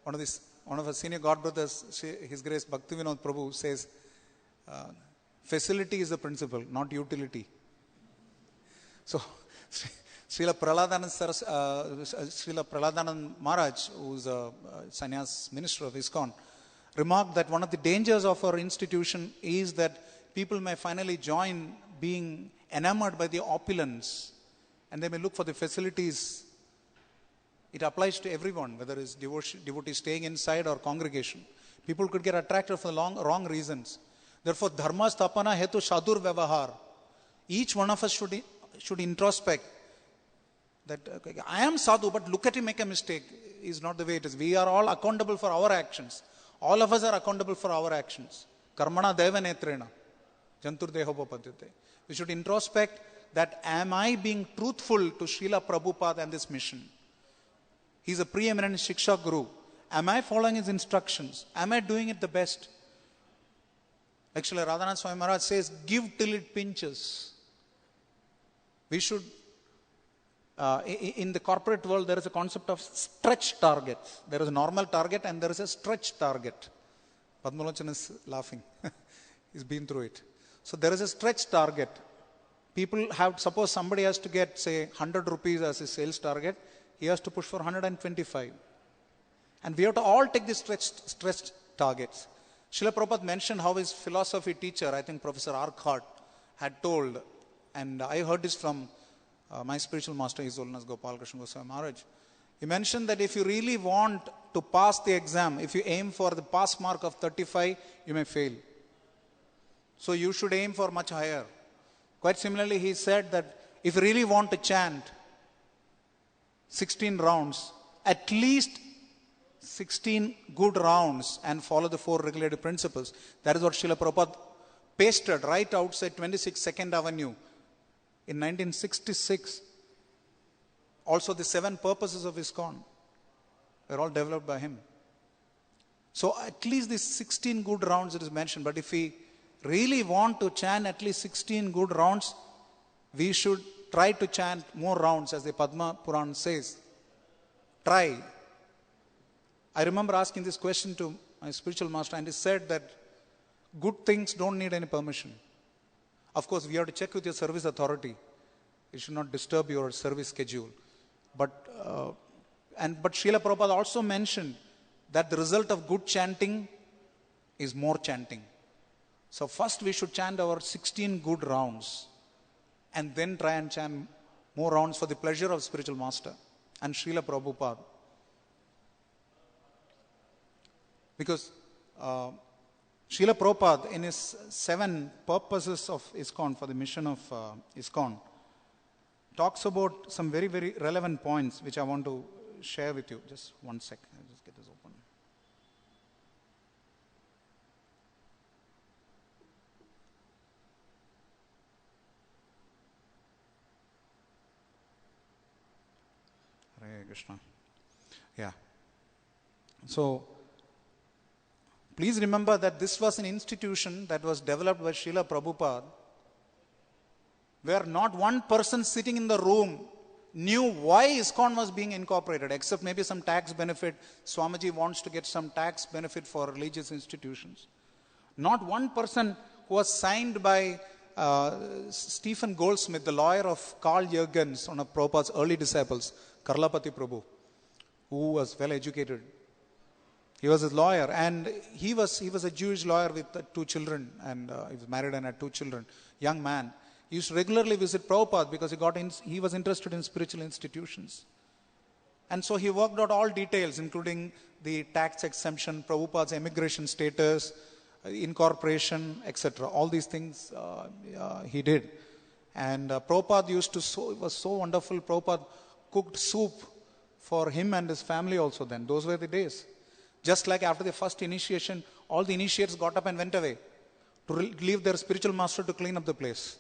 one of our senior God brothers, His Grace Bhaktivinoda Prabhu says, facility is the principle, not utility. So, Srila Prahladanand Maharaj, who is a sannyas minister of ISKCON, remarked that one of the dangers of our institution is that people may finally join being enamored by the opulence, and they may look for the facilities. It applies to everyone, whether it's devotees staying inside or congregation. People could get attracted for wrong reasons. Therefore, dharma sthapana hetu shadur vyavahar. Each one of us should introspect that I am sadhu, but look at him make a mistake is not the way it is. We are all accountable for our actions. All of us are accountable for our actions. Karmana deva netrena jantur dehopapadyate. We should introspect that am I being truthful to Srila Prabhupada and this mission? He is a preeminent Shiksha Guru. Am I following his instructions? Am I doing it the best? Actually, Radhanath Swami Maharaj says, give till it pinches. We should in the corporate world, there is a concept of stretch targets. There is a normal target and there is a stretch target. Padmalochan is laughing. He's been through it. So there is a stretch target. People have, suppose somebody has to get, say, 100 rupees as his sales target, he has to push for 125. And we have to all take these stretched targets. Srila Prabhupada mentioned how his philosophy teacher, I think Professor Arcot, had told, and I heard this from my spiritual master, His Holiness Gopal Krishna Goswami Maharaj. He mentioned that if you really want to pass the exam, if you aim for the pass mark of 35, you may fail. So you should aim for much higher. Quite similarly, he said that if you really want to chant 16 rounds, at least 16 good rounds and follow the 4 regulative principles. That is what Srila Prabhupada pasted right outside 26 2nd Avenue in 1966. Also the 7 purposes of ISKCON were all developed by him. So at least these 16 good rounds it is mentioned. But if we really want to chant at least 16 good rounds, we should try to chant more rounds, as the Padma Puran says. Try. I remember asking this question to my spiritual master, and he said that good things don't need any permission. Of course, we have to check with your service authority. It should not disturb your service schedule. But Srila Prabhupada also mentioned that the result of good chanting is more chanting. So first we should chant our 16 good rounds and then try and chant more rounds for the pleasure of spiritual master and Srila Prabhupada. Because Srila Prabhupada, in his 7 purposes of ISKCON, for the mission of ISKCON, talks about some very, very relevant points which I want to share with you. Just one sec. I'll just get this open. Hare Krishna. Yeah. So, please remember that this was an institution that was developed by Srila Prabhupada, where not one person sitting in the room knew why ISKCON was being incorporated, except maybe some tax benefit. Swamiji wants to get some tax benefit for religious institutions. Not one person who was signed by Stephen Goldsmith, the lawyer of Carl Jurgens, one of Prabhupada's early disciples, Karlapati Prabhu, who was well educated. He was a lawyer, and he was a Jewish lawyer with 2 children, and he was married and had 2 children. Young man. He used to regularly visit Prabhupada because he was interested in spiritual institutions. And so he worked out all details, including the tax exemption, Prabhupada's immigration status, incorporation, etc. All these things he did. And Prabhupada it was so wonderful. Prabhupada cooked soup for him and his family also then. Those were the days. Just like after the first initiation, all the initiates got up and went away to leave their spiritual master to clean up the place.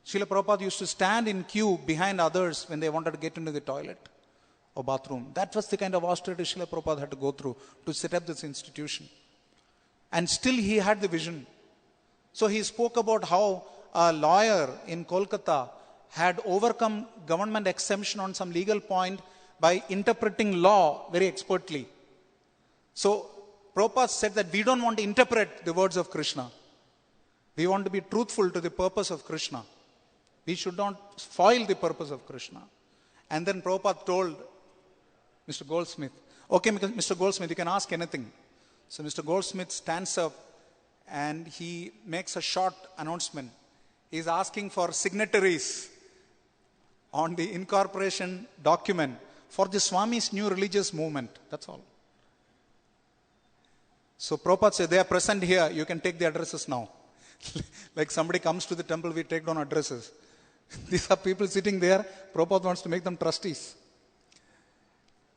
Srila Prabhupada used to stand in queue behind others when they wanted to get into the toilet or bathroom. That was the kind of austerity Srila Prabhupada had to go through to set up this institution. And still he had the vision. So he spoke about how a lawyer in Kolkata had overcome government exemption on some legal point by interpreting law very expertly. So Prabhupada said that we don't want to interpret the words of Krishna. We want to be truthful to the purpose of Krishna. We should not spoil the purpose of Krishna. And then Prabhupada told Mr. Goldsmith, okay, Mr. Goldsmith, you can ask anything. So Mr. Goldsmith stands up and he makes a short announcement. He is asking for signatories on the incorporation document for the Swami's new religious movement. That's all. So Prabhupada said, they are present here. You can take the addresses now. Like somebody comes to the temple, we take down addresses. These are people sitting there. Prabhupada wants to make them trustees.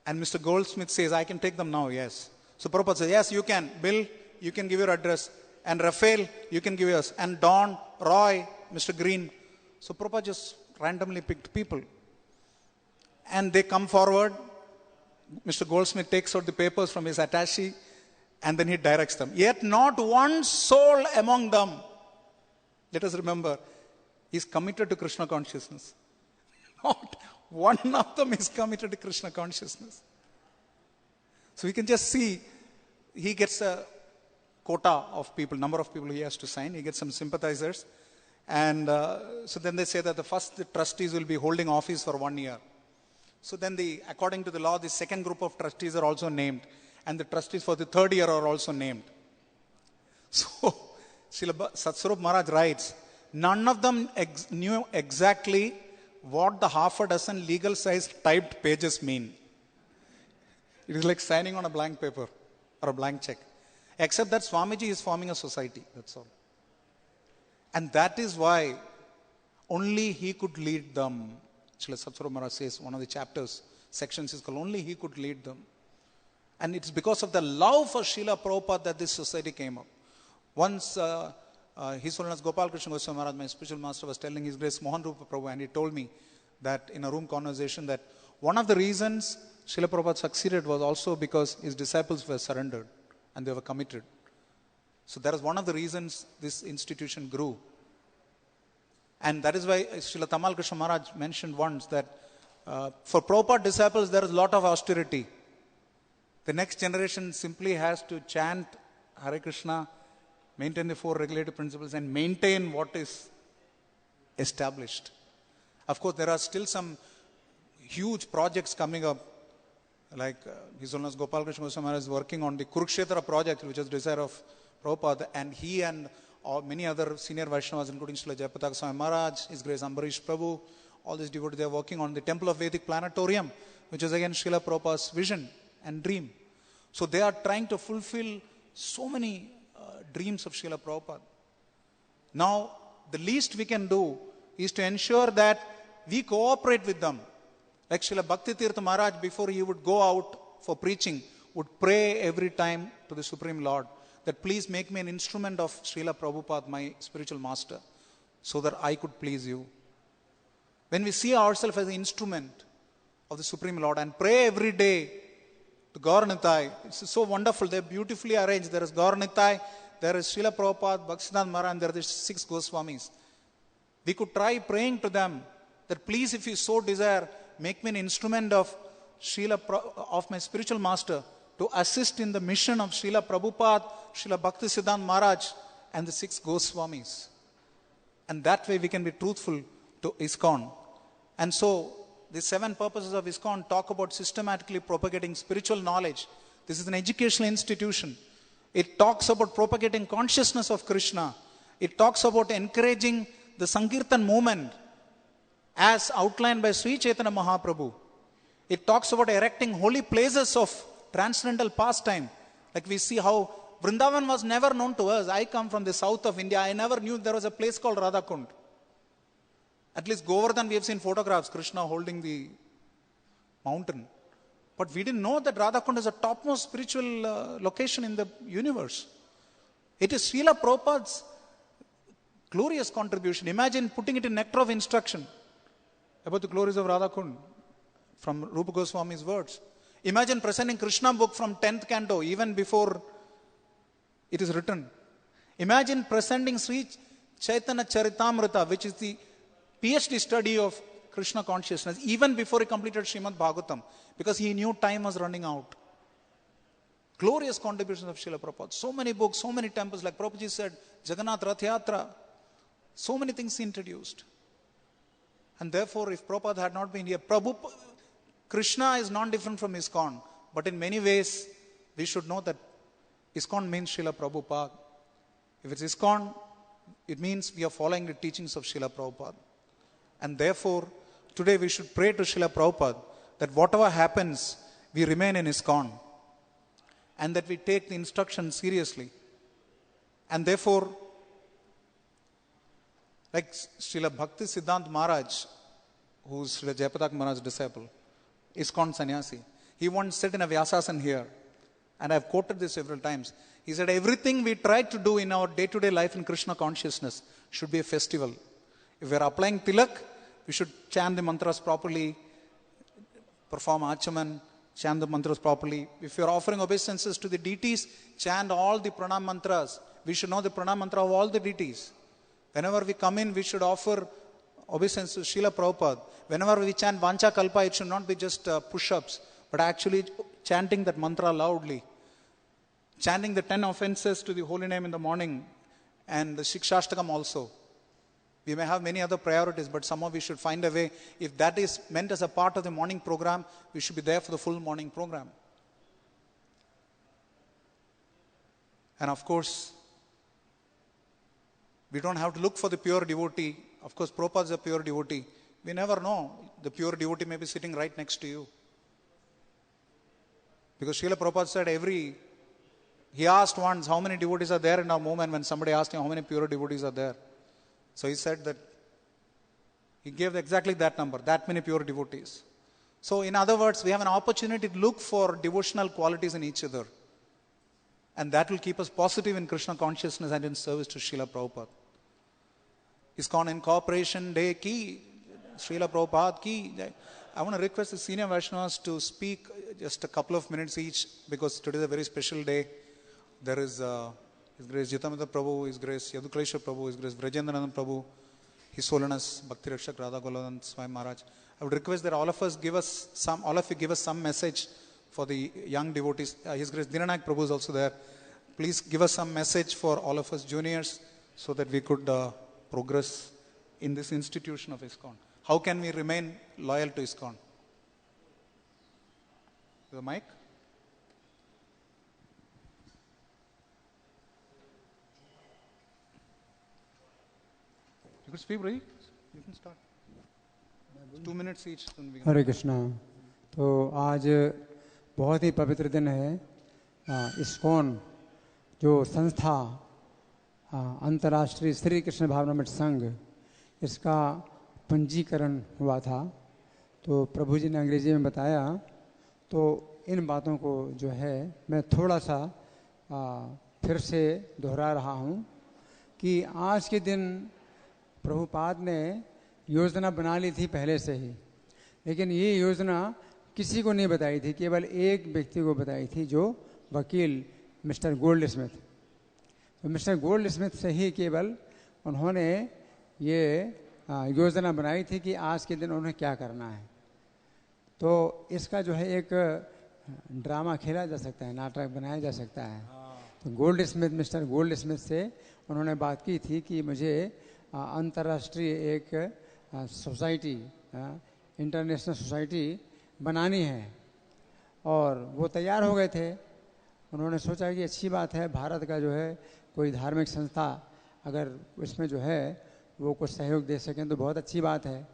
And Mr. Goldsmith says, I can take them now, yes. So Prabhupada says, yes, you can. Bill, you can give your address. And Raphael, you can give yours. And Don, Roy, Mr. Green. So Prabhupada just randomly picked people. And they come forward. Mr. Goldsmith takes out the papers from his attaché and then he directs them. Yet not one soul among them, let us remember, is committed to Krishna consciousness. Not one of them is committed to Krishna consciousness. So we can just see, he gets a quota of people, number of people he has to sign. He gets some sympathizers. And so then they say that the trustees will be holding office for 1 year. So then according to the law, the second group of trustees are also named. And the trustees for the third year are also named. So Srila Satswarup Maharaj writes, none of them knew exactly what the half a dozen legal size typed pages mean. It is like signing on a blank paper or a blank check. Except that Swamiji is forming a society. That's all. And that is why only he could lead them. Srila Satswarup Maharaj says, one of the sections is called Only He Could Lead Them. And it's because of the love for Srila Prabhupada that this society came up. Once His Holiness Gopal Krishna Goswami Maharaj, my spiritual master, was telling His Grace Mohan Rupa Prabhu, and he told me that in a room conversation that one of the reasons Srila Prabhupada succeeded was also because his disciples were surrendered and they were committed. So that is one of the reasons this institution grew. And that is why Srila Tamal Krishna Maharaj mentioned once that for Prabhupada disciples there is a lot of austerity. The next generation simply has to chant Hare Krishna, maintain the 4 regulative principles, and maintain what is established. Of course, there are still some huge projects coming up, like His Holiness Gopal Krishna Goswami Maharaj is working on the Kurukshetra project, which is desire of Prabhupada, and he and many other senior Vaishnavas, including Srila Jayapataka Swami Maharaj, His Grace Ambarish Prabhu, all these devotees, they are working on the Temple of Vedic Planetarium, which is again Srila Prabhupada's vision and dream. So they are trying to fulfill so many dreams of Srila Prabhupada. Now, the least we can do is to ensure that we cooperate with them. Like Srila Bhakti-tirtha Maharaj, before he would go out for preaching, would pray every time to the Supreme Lord that please make me an instrument of Srila Prabhupada, my spiritual master, so that I could please you. When we see ourselves as an instrument of the Supreme Lord and pray every day to Gaur Nitai, it's so wonderful. They're beautifully arranged. There is Gaur Nitai, there is Srila Prabhupada, Bhaktisiddhanta Maharaj, and there are the 6 Goswamis. We could try praying to them that please, if you so desire, make me an instrument of of my spiritual master to assist in the mission of Srila Prabhupada, Srila Bhaktisiddhanta Maharaj, and the 6 Goswamis. And that way we can be truthful to ISKCON. And so the 7 purposes of ISKCON talk about systematically propagating spiritual knowledge. This is an educational institution. It talks about propagating consciousness of Krishna. It talks about encouraging the Sankirtan movement as outlined by Sri Chaitanya Mahaprabhu. It talks about erecting holy places of transcendental pastime. Like we see how Vrindavan was never known to us. I come from the south of India. I never knew there was a place called Radhakund. At least Govardhan, we have seen photographs, Krishna holding the mountain. But we didn't know that Radhakund is a topmost spiritual location in the universe. It is Srila Prabhupada's glorious contribution. Imagine putting it in nectar of instruction about the glories of Radhakund from Rupa Goswami's words. Imagine presenting Krishna book from 10th canto, even before it is written. Imagine presenting Sri Caitanya-caritāmṛta, which is the PhD study of Krishna consciousness, even before he completed Srimad Bhagavatam, because he knew time was running out. Glorious contributions of Srila Prabhupada. So many books, so many temples, like Prabhuji said, Jagannath Rath Yatra. So many things he introduced. And therefore, if Prabhupada had not been here, Krishna is not different from ISKCON. But in many ways, we should know that ISKCON means Srila Prabhupada. If it's ISKCON, it means we are following the teachings of Srila Prabhupada. And therefore, today we should pray to Srila Prabhupada that whatever happens, we remain in ISKCON. And that we take the instruction seriously. And therefore, like Srila Bhaktisiddhanta Maharaj, who is Srila Jayapataka Maharaj's disciple, ISKCON sannyasi, he once said in a Vyasasana here, and I've quoted this several times, he said, everything we try to do in our day-to-day life in Krishna consciousness should be a festival. If we're applying tilak, we should chant the mantras properly, perform achaman, chant the mantras properly. If you're offering obeisances to the deities, chant all the pranam mantras. We should know the pranam mantra of all the deities. Whenever we come in, we should offer obeisance to Srila Prabhupada. Whenever we chant Vancha Kalpa, it should not be just push-ups, but actually chanting that mantra loudly. Chanting the 10 offenses to the holy name in the morning and the Shikshashtakam also. We may have many other priorities, but somehow we should find a way. If that is meant as a part of the morning program, we should be there for the full morning program. And of course, we don't have to look for the pure devotee. Of course, Prabhupada is a pure devotee. We never know. The pure devotee may be sitting right next to you. Because Srila Prabhupada said he asked once how many devotees are there in our movement when somebody asked him how many pure devotees are there. So he said that he gave exactly that number, that many pure devotees. So in other words, we have an opportunity to look for devotional qualities in each other. And that will keep us positive in Krishna consciousness and in service to Srila Prabhupada. ISKCON Incorporation Day ki, Srila Prabhupada ki. I want to request the senior Vaishnavas to speak just a couple of minutes each, because today is a very special day. There is His Grace Jitamita Prabhu, His Grace Yadukleshwar Prabhu, His Grace Vrajendranandan Prabhu, His Holiness Bhakti Rakshak Radha Goladan Swami Maharaj. I would request that all of you give us some message for the young devotees. His Grace Dinanayak Prabhu is also there. Please give us some message for all of us juniors so that we could progress in this institution of ISKCON. How can we remain loyal to ISKCON? The mic? You could speak, Rishi. You can start. 2 minutes each. हरे कृष्णा। तो आज बहुत ही पवित्र दिन है। ISKCON जो संस्था अंतर्राष्ट्रीय श्री कृष्ण भावनामृत संघ, इसका पंजीकरण हुआ था। तो प्रभु जी ने अंग्रेजी में बताया, तो इन बातों को जो है मैं थोड़ा सा फिर से दोहरा रहा हूँ कि आज के दिन प्रभुपाद ने योजना बना ली थी पहले से ही, लेकिन ये योजना किसी को नहीं बताई थी, केवल एक व्यक्ति को बताई थी, जो वकील मिस्टर गोल्ड स्मिथ। तो मिस्टर गोल्ड स्मिथ से ही केवल उन्होंने ये योजना बनाई थी कि आज के दिन उन्हें क्या करना है। तो इसका जो है एक ड्रामा खेला जा सकता है, नाटक बनाया जा सकता है। तो gold Smith, mister gold Smith से उन्होंने बात की थी कि मुझे अंतर्राष्ट्रीय एक सोसाइटी, इंटरनेशनल सोसाइटी बनानी है, और वो तैयार हो गए थे। उन्होंने सोचा कि अच्छी बात है, भारत का जो है कोई धार्मिक संस्था अगर इसमें जो है वो कुछ सहयोग दे सकें तो बहुत अच्छी बात है।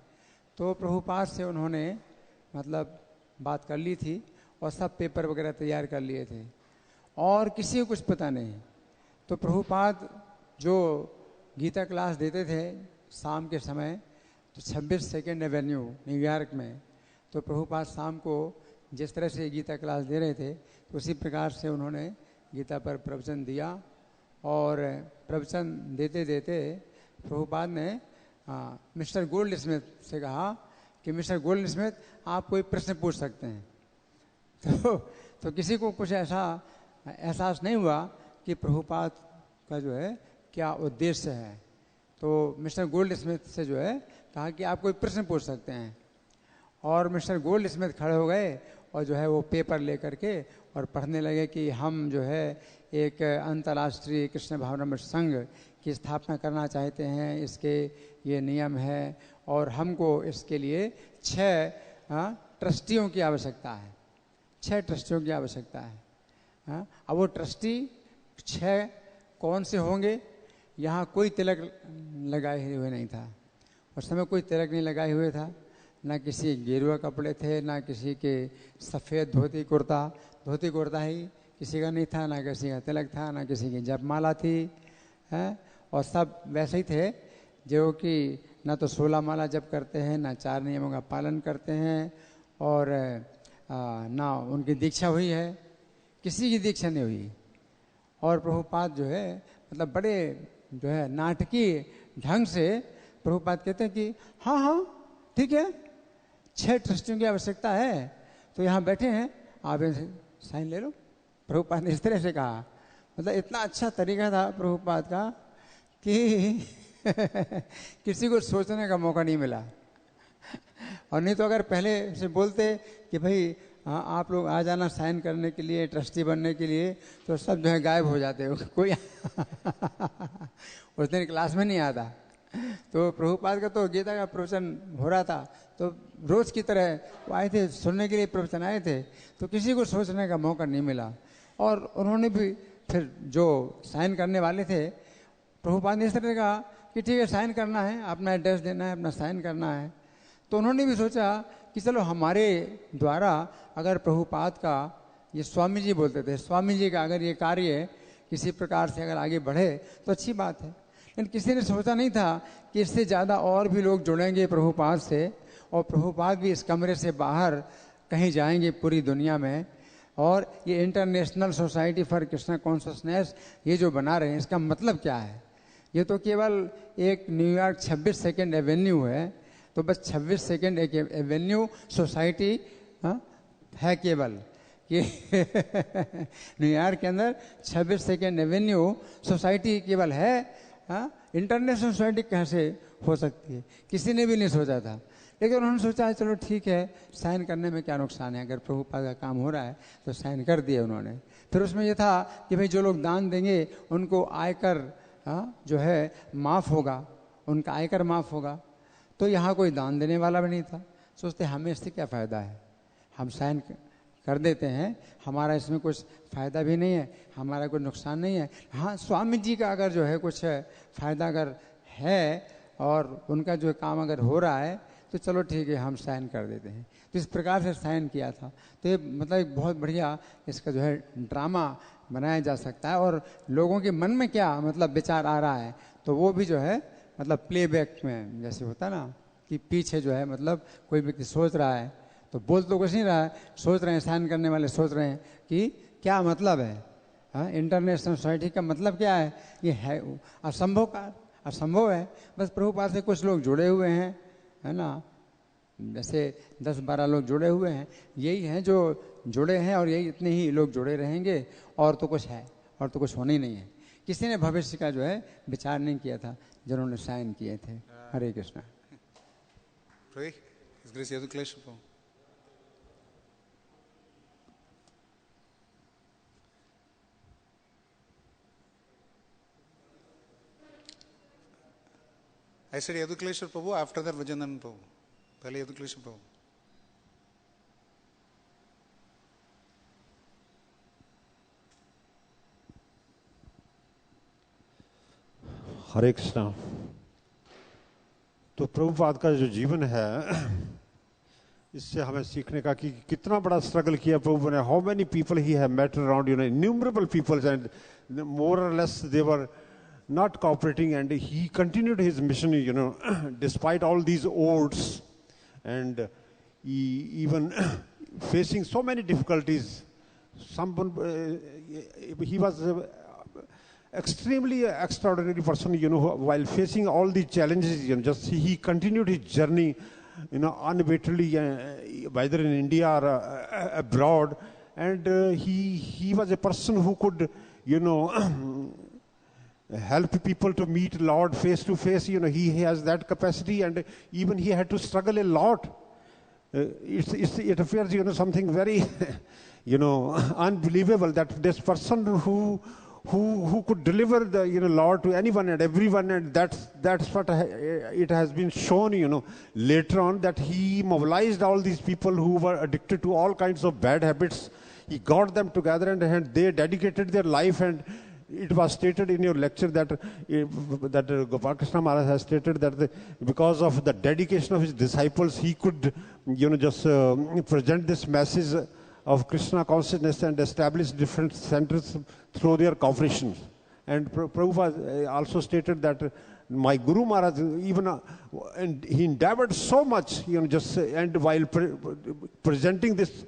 तो प्रभुपाद से उन्होंने मतलब बात कर ली थी और सब पेपर वगैरह तैयार कर लिए थे, और किसी को कुछ पता नहीं। तो प्रभुपाद जो गीता क्लास देते थे शाम के समय, तो 26 सेकेंड एवेन्यू न्यूयॉर्क में, तो प्रभुपाद शाम को जिस तरह से गीता क्लास दे रहे थे, तो उसी प्रकार से उन्होंने गीता पर प्रवचन दिया। और प्रवचन देते देते प्रभुपाद ने मिस्टर गोल्ड स्मिथ से कहा कि मिस्टर गोल्ड स्मिथ, आप कोई प्रश्न पूछ सकते हैं। तो किसी को कुछ ऐसा एहसास नहीं हुआ कि प्रभुपाद का जो है क्या उद्देश्य है। तो मिस्टर गोल्ड स्मिथ से जो है कहा कि आप कोई प्रश्न पूछ सकते हैं, और मिस्टर गोल्ड स्मिथ खड़े हो गए और जो है वो पेपर लेकर के और पढ़ने लगे कि हम जो है एक अंतर्राष्ट्रीय कृष्ण भावनामृत संघ की स्थापना करना चाहते हैं, इसके ये नियम है, और हमको इसके लिए 6 ट्रस्टियों की आवश्यकता है, 6 ट्रस्टियों की आवश्यकता है। अब वो ट्रस्टी 6 कौन से होंगे, यहाँ कोई तिलक लगाए हुए नहीं था, उस समय कोई तिलक नहीं लगाए हुए था, ना किसी गेरुआ कपड़े थे, ना किसी के सफ़ेद धोती कुर्ता ही किसी का नहीं था, ना किसी का तिलक था, ना किसी की जपमाला थी, और सब वैसे ही थे जो कि ना तो 16 माला जप करते हैं, ना 4 नियमों का पालन करते हैं, और ना उनकी दीक्षा हुई है, किसी की दीक्षा नहीं हुई। और प्रभुपाद जो है मतलब बड़े जो है नाटकीय ढंग से प्रभुपाद कहते हैं कि हाँ ठीक है, 6 ट्रस्टियों की आवश्यकता है, तो यहाँ बैठे हैं, आप इनसे साइन ले लो। प्रभुपाद ने इस तरह से कहा, मतलब इतना अच्छा तरीका था प्रभुपाद का कि किसी को सोचने का मौका नहीं मिला। और नहीं तो अगर पहले से बोलते कि भाई आप लोग आ जाना साइन करने के लिए, ट्रस्टी बनने के लिए, तो सब जो है गायब हो जाते हो, कोई उस दिन क्लास में नहीं आता। तो प्रभुपाद का तो गीता का प्रवचन हो रहा था, तो रोज की तरह वो आए थे सुनने के लिए, प्रवचन आए थे, तो किसी को सोचने का मौका नहीं मिला। और उन्होंने भी फिर जो साइन करने वाले थे, प्रभुपाद ने इस तरह कहा कि ठीक है साइन करना है, अपना एड्रेस देना है, अपना साइन करना है। तो उन्होंने भी सोचा कि चलो हमारे द्वारा अगर प्रभुपाद का, ये स्वामी जी बोलते थे, स्वामी जी का अगर ये कार्य किसी प्रकार से अगर आगे बढ़े तो अच्छी बात है। लेकिन किसी ने सोचा नहीं था कि इससे ज़्यादा और भी लोग जुड़ेंगे प्रभुपाद से, और प्रभुपाद भी इस कमरे से बाहर कहीं जाएंगे पूरी दुनिया में। और ये international society for Krishna consciousness ये जो बना रहे हैं, इसका मतलब क्या है? ये तो केवल एक न्यूयॉर्क 26 सेकेंड एवेन्यू है, तो बस 26 सेकेंड एक एवेन्यू सोसाइटी है केवल कि न्यूयॉर्क के अंदर 26 सेकेंड एवेन्यू सोसाइटी केवल है। इंटरनेशनल सोसाइटी कैसे हो सकती है? किसी ने भी नहीं सोचा था। लेकिन उन्होंने सोचा है चलो ठीक है, साइन करने में क्या नुकसान है, अगर प्रभुपाद का काम हो रहा है तो साइन कर दिए उन्होंने। फिर उसमें यह था कि भाई जो लोग दान देंगे उनको आयकर जो है माफ़ होगा, उनका आयकर माफ़ होगा। तो यहाँ कोई दान देने वाला भी नहीं था। सोचते हमें इससे क्या फ़ायदा है, हम साइन कर देते हैं, हमारा इसमें कुछ फ़ायदा भी नहीं है, हमारा कोई नुकसान नहीं है। हाँ, स्वामी जी का अगर जो है कुछ फ़ायदा अगर है और उनका जो काम अगर हो रहा है तो चलो ठीक है, हम साइन कर देते हैं। तो इस प्रकार से साइन किया था। तो ये मतलब एक बहुत बढ़िया इसका जो है ड्रामा बनाया जा सकता है। और लोगों के मन में क्या मतलब विचार आ रहा है, तो वो भी जो है मतलब प्लेबैक में जैसे होता ना कि पीछे जो है मतलब कोई व्यक्ति सोच रहा है, तो बोल तो कुछ नहीं रहा है, सोच रहे हैं, साइन करने वाले सोच रहे हैं कि क्या मतलब है, इंटरनेशनल सोसाइटी का मतलब क्या है। ये है असंभव है। बस प्रभुपाद से कुछ लोग जुड़े हुए हैं, है ना, जैसे 10-12 लोग जुड़े हुए हैं, यही हैं जो जुड़े हैं, और यही इतने ही लोग जुड़े रहेंगे, और तो कुछ है, और तो कुछ होने ही नहीं है। किसी ने भविष्य का जो है विचार नहीं किया था जिन्होंने साइन किए थे। हरे Krishna. I said Yadukleshwar Prabhu, after that Vajandan Prabhu. पहले Yadukleshwar Prabhu. हरे कृष्णा। तो प्रभुपाद का जो जीवन है, इससे हमें सीखने का कि कितना बड़ा स्ट्रगल किया प्रभु ने। How many people he have met around, innumerable people, and more or less they were not cooperating, and he continued his mission, despite all these odds, and he even facing so many difficulties. He was extremely extraordinary person, while facing all these challenges, just he continued his journey, unabatedly, whether in India or abroad. And he was a person who could, help people to meet Lord face to face. He has that capacity, and even he had to struggle a lot. It appears, something very, unbelievable, that this person who could deliver the Lord to anyone and everyone, and that's what it has been shown later on, that he mobilized all these people who were addicted to all kinds of bad habits. He got them together, and they dedicated their life. And it was stated in your lecture that Gopal Krishna Maharaj has stated that because of the dedication of his disciples, he could just present this message of Krishna consciousness and establish different centers through their cooperation. And Prabhupada also stated that my Guru Maharaj, even and he endeavored so much, and while presenting this,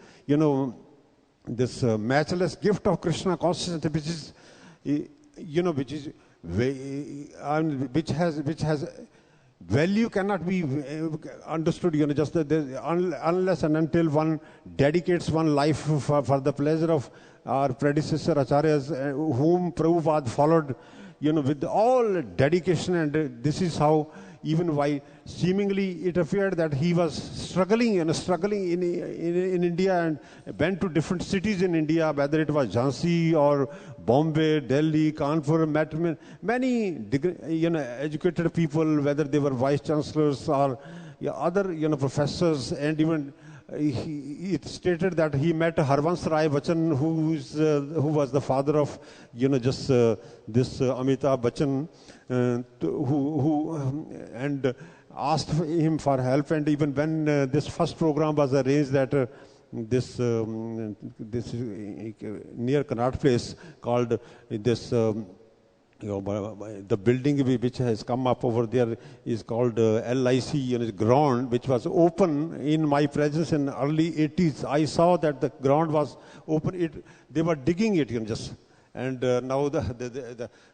this matchless gift of Krishna consciousness, which is, which has value cannot be understood, unless and until one dedicates one life for the pleasure of our predecessor acharyas, whom Prabhupada followed. with all dedication, and this is how, even why seemingly it appeared that he was struggling in India, and went to different cities in India, whether it was Jhansi or Bombay, Delhi, Kanpur, met many educated people, whether they were vice chancellors or other professors, and even it stated that he met Harvansh Rai Bachchan, who was the father of this Amitabh Bachchan, and asked him for help. And even when this first program was arranged at this near Connaught Place, called this the building which has come up over there is called LIC ground, which was open in my presence in early 80s. I saw that the ground was open. They were digging it, and now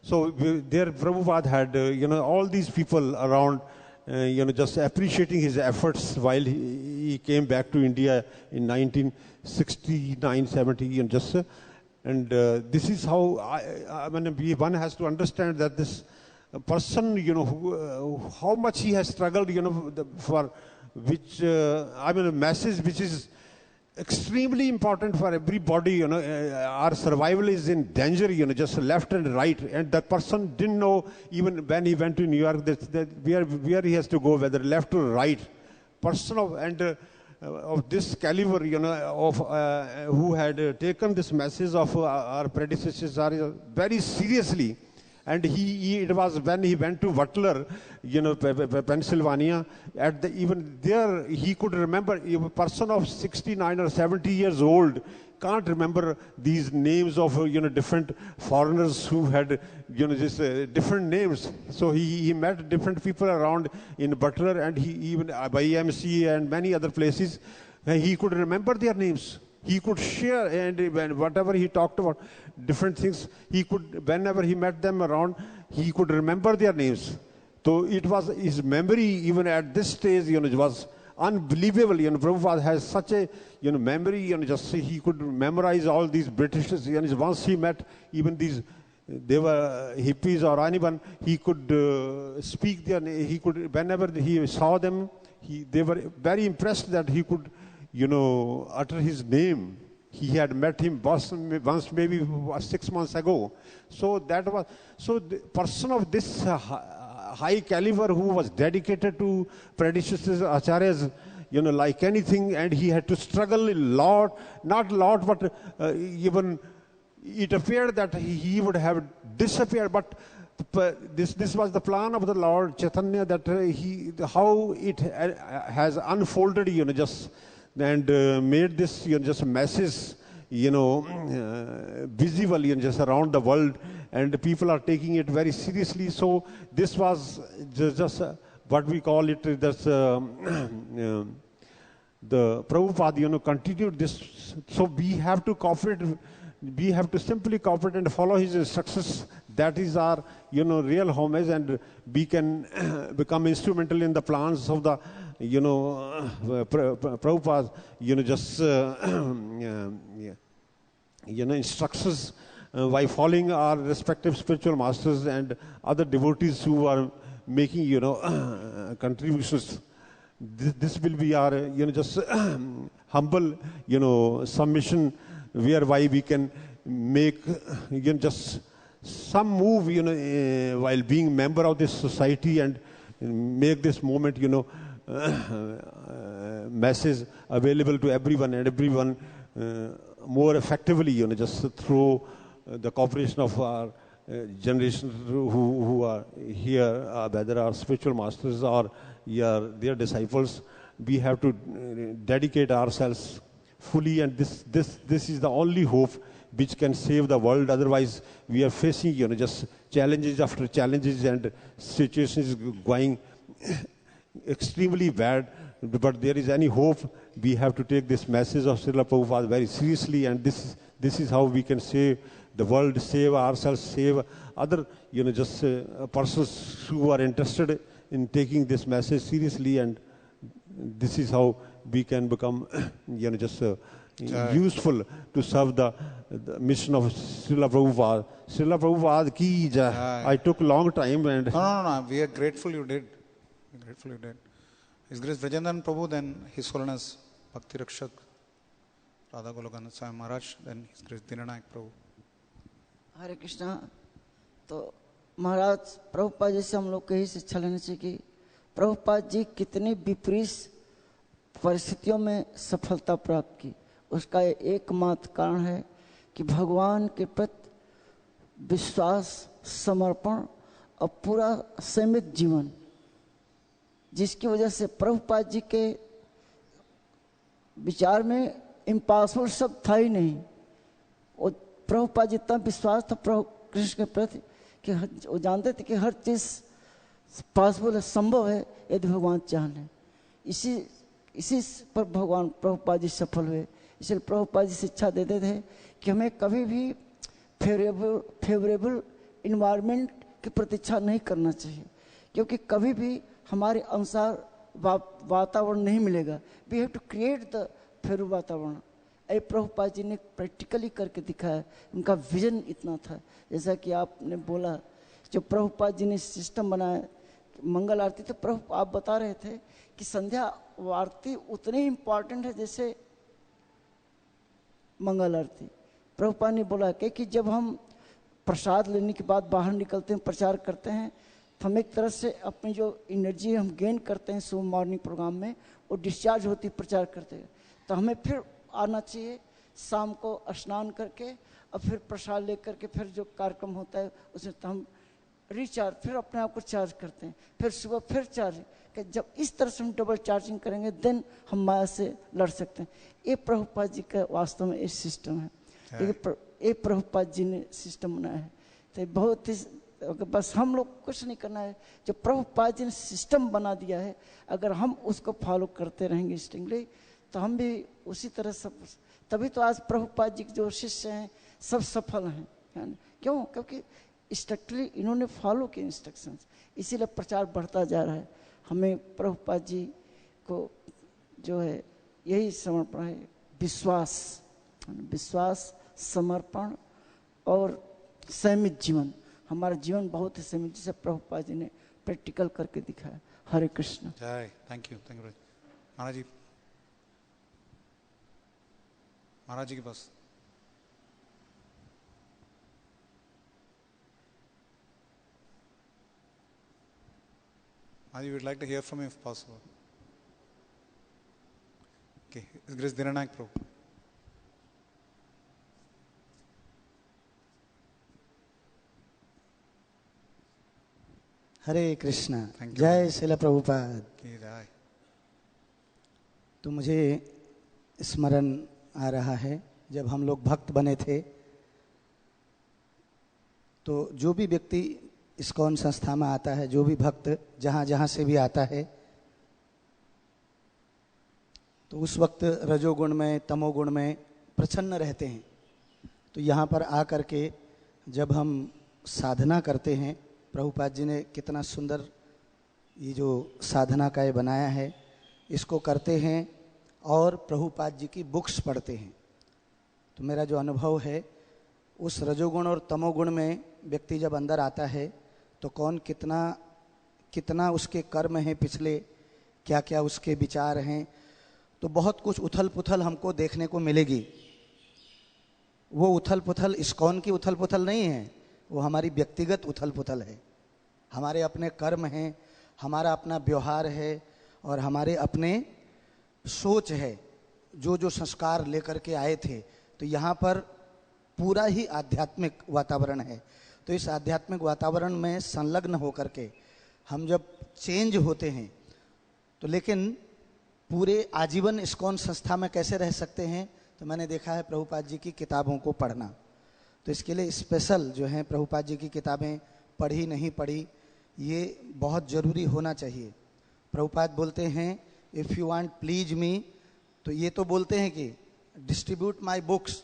so there Prabhupada had all these people around, just appreciating his efforts while he came back to India in 1969-70, and this is how one has to understand that this person, how much he has struggled, for which, a message which is extremely important for everybody. Our survival is in danger, just left and right. And that person didn't know, even when he went to New York, that where he has to go, whether left or right. Person of this caliber, who had taken this message of our predecessors very seriously. And it was when he went to Butler, Pennsylvania, even there he could remember, a person of 69 or 70 years old can't remember these names of different foreigners who had different names. So he met different people around in Butler, and he even by EMC and many other places, he could remember their names. He could share, and whatever he talked about, different things, he could, whenever he met them around, he could remember their names. So it was his memory, even at this stage, it was unbelievable. Prabhupada has such a memory, just he could memorize all these Britishes. Once he met even these, they were hippies or anyone, he could speak their name. He could, whenever he saw them, they were very impressed that he could utter his name. He had met him once, maybe 6 months ago. So that was, so the person of this high caliber, who was dedicated to predecessors, acharyas, like anything, and he had to struggle a lot, not a lot, but even it appeared that he would have disappeared. But this was the plan of the Lord Chaitanya, that how it has unfolded, just, and made this just message visible just around the world, and people are taking it very seriously. So this was just what we call it, that's the Prabhupada continued this. So we have to cooperate, we have to simply cooperate and follow his instructions. That is our real homage, and we can become instrumental in the plans of the Prabhupada, just instructions by following our respective spiritual masters and other devotees who are making contributions. This will be our just humble submission, whereby we can make just some move while being member of this society, and make this moment message available to everyone, and everyone more effectively, just through the cooperation of our generation who are here, whether our spiritual masters or their disciples. We have to dedicate ourselves fully, and this is the only hope which can save the world. Otherwise, we are facing just challenges after challenges, and situations going extremely bad. But there is any hope, we have to take this message of Srila Prabhupada very seriously, and this is how we can save the world, save ourselves, save other just persons who are interested in taking this message seriously. And this is how we can become just useful to serve the the mission of Srila Prabhupada. Srila Prabhupada ki jai. I took long time and No. We are grateful you did. We're grateful you did. His Grace Vijayendran Prabhu, then His Holiness Bhakti Rakshak Radha Golokanand Swami Maharaj, then His Grace Dinanayak Prabhu. हरे कृष्णा। तो महाराज प्रभुपाद जी से हम लोग को यही शिक्षा लेनी चाहिए कि प्रभुपाद जी कितनी विपरीत परिस्थितियों में सफलता प्राप्त की, उसका एकमात्र कारण है कि भगवान के प्रति विश्वास, समर्पण और पूरा सीमित जीवन, जिसकी वजह से प्रभुपाद जी के विचार में इम्पॉसिबल शब्द था ही नहीं। वो प्रभुपाद जी इतना विश्वास था प्रभु कृष्ण के प्रति कि वो जानते थे कि हर चीज़ पॉसिबल है, संभव है यदि भगवान चाहें। इसी पर भगवान प्रभुपाद जी सफल हुए। इसलिए प्रभुपाद जी शिक्षा देते थे कि हमें कभी भी फेवरेबल इन्वायरमेंट की प्रतीक्षा नहीं करना चाहिए, क्योंकि कभी भी हमारे अनुसार वातावरण नहीं मिलेगा। We have to create the favourable वातावरण। ये प्रभुपाद जी ने प्रैक्टिकली करके दिखाया। उनका विजन इतना था, जैसा कि आपने बोला, जो प्रभुपाद जी ने सिस्टम बनाया मंगल आरती, तो प्रभु आप बता रहे थे कि संध्या आरती उतनी इम्पॉर्टेंट है जैसे मंगल आरती। प्रभुपाद ने बोला कि जब हम प्रसाद लेने के बाद बाहर निकलते हैं, प्रचार करते हैं, तो हम एक तरह से अपनी जो एनर्जी हम गेन करते हैं सुबह मॉर्निंग प्रोग्राम में, वो डिस्चार्ज होती प्रचार करते हैं। तो हमें फिर आना चाहिए शाम को स्नान करके और फिर प्रसाद लेकर के फिर जो कार्यक्रम होता है उसमें तो हम रिचार्ज, फिर अपने आप को चार्ज करते हैं, फिर सुबह फिर चार्ज। कि जब इस तरह से हम डबल चार्जिंग करेंगे देन हम माया से लड़ सकते हैं। ये प्रभुपाद जी का वास्तव में एक सिस्टम है, ये प्रभुपाद जी ने सिस्टम बनाया है। तो बहुत ही बस हम लोग कुछ नहीं करना है, जो प्रभुपाद जी ने सिस्टम बना दिया है अगर हम उसको फॉलो करते रहेंगे स्ट्रिक्टली तो हम भी उसी तरह सब, तभी तो आज प्रभुपाद जी के जो शिष्य हैं सब सफल हैं। क्यों? क्योंकि स्ट्रिक्टली इन्होंने फॉलो किए इंस्ट्रक्शंस, इसीलिए प्रचार बढ़ता जा रहा है। हमें प्रभुपाद जी को जो है यही समर्पण है, विश्वास, समर्पण और संयमित जीवन। हमारा जीवन बहुत ही संयमित, जिसे प्रभुपाद जी ने प्रैक्टिकल करके दिखाया। हरे कृष्ण। जय। थैंक यू महाराज जी। महाराज जी के पास we would like to hear from you if possible. Okay, His Grace Dinanayak Prabhu. हरे कृष्णा। जय श्रील प्रभुपाद की जय। तो मुझे स्मरण आ रहा है जब हम लोग भक्त बने थे तो जो भी व्यक्ति इस्कॉन संस्था में आता है, जो भी भक्त जहाँ जहाँ से भी आता है, तो उस वक्त रजोगुण में तमोगुण में प्रसन्न रहते हैं। तो यहाँ पर आकर के जब हम साधना करते हैं, प्रभुपाद जी ने कितना सुंदर ये जो साधना का ये बनाया है, इसको करते हैं और प्रभुपाद जी की बुक्स पढ़ते हैं। तो मेरा जो अनुभव है, उस रजोगुण और तमोगुण में व्यक्ति जब अंदर आता है तो कौन कितना उसके कर्म हैं पिछले, क्या क्या उसके विचार हैं, तो बहुत कुछ उथल पुथल हमको देखने को मिलेगी। वो उथल पुथल इस्कॉन की उथल पुथल नहीं है, वो हमारी व्यक्तिगत उथल पुथल है। हमारे अपने कर्म हैं, हमारा अपना व्यवहार है और हमारे अपने सोच है, जो जो संस्कार लेकर के आए थे। तो यहाँ पर पूरा ही आध्यात्मिक वातावरण है। तो इस आध्यात्मिक वातावरण में संलग्न होकर के हम जब चेंज होते हैं तो लेकिन पूरे आजीवन इस्कॉन संस्था में कैसे रह सकते हैं, तो मैंने देखा है प्रभुपाद जी की किताबों को पढ़ना। तो इसके लिए स्पेशल जो है प्रभुपाद जी की किताबें पढ़ी नहीं पढ़ी, ये बहुत ज़रूरी होना चाहिए। प्रभुपाद बोलते हैं इफ़ यू वांट प्लीज मी, तो ये तो बोलते हैं कि डिस्ट्रीब्यूट माई बुक्स,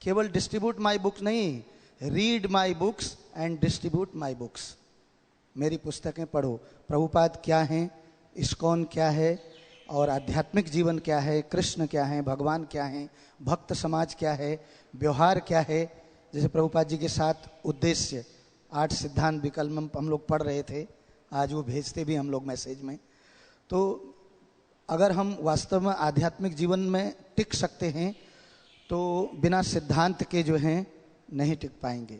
केवल डिस्ट्रीब्यूट माई बुक्स नहीं, read my books and distribute my books. मेरी पुस्तकें पढ़ो। प्रभुपाद क्या हैं, इस्कॉन क्या है, और आध्यात्मिक जीवन क्या है, कृष्ण क्या है, भगवान क्या है, भक्त समाज क्या है, व्यवहार क्या है। जैसे प्रभुपाद जी के 7 उद्देश्य, 8 सिद्धांत विकल्प हम लोग पढ़ रहे थे, आज वो भेजते भी हम लोग मैसेज में। तो अगर हम वास्तव में आध्यात्मिक जीवन में टिक सकते हैं तो बिना सिद्धांत के जो हैं नहीं टिक पाएंगे।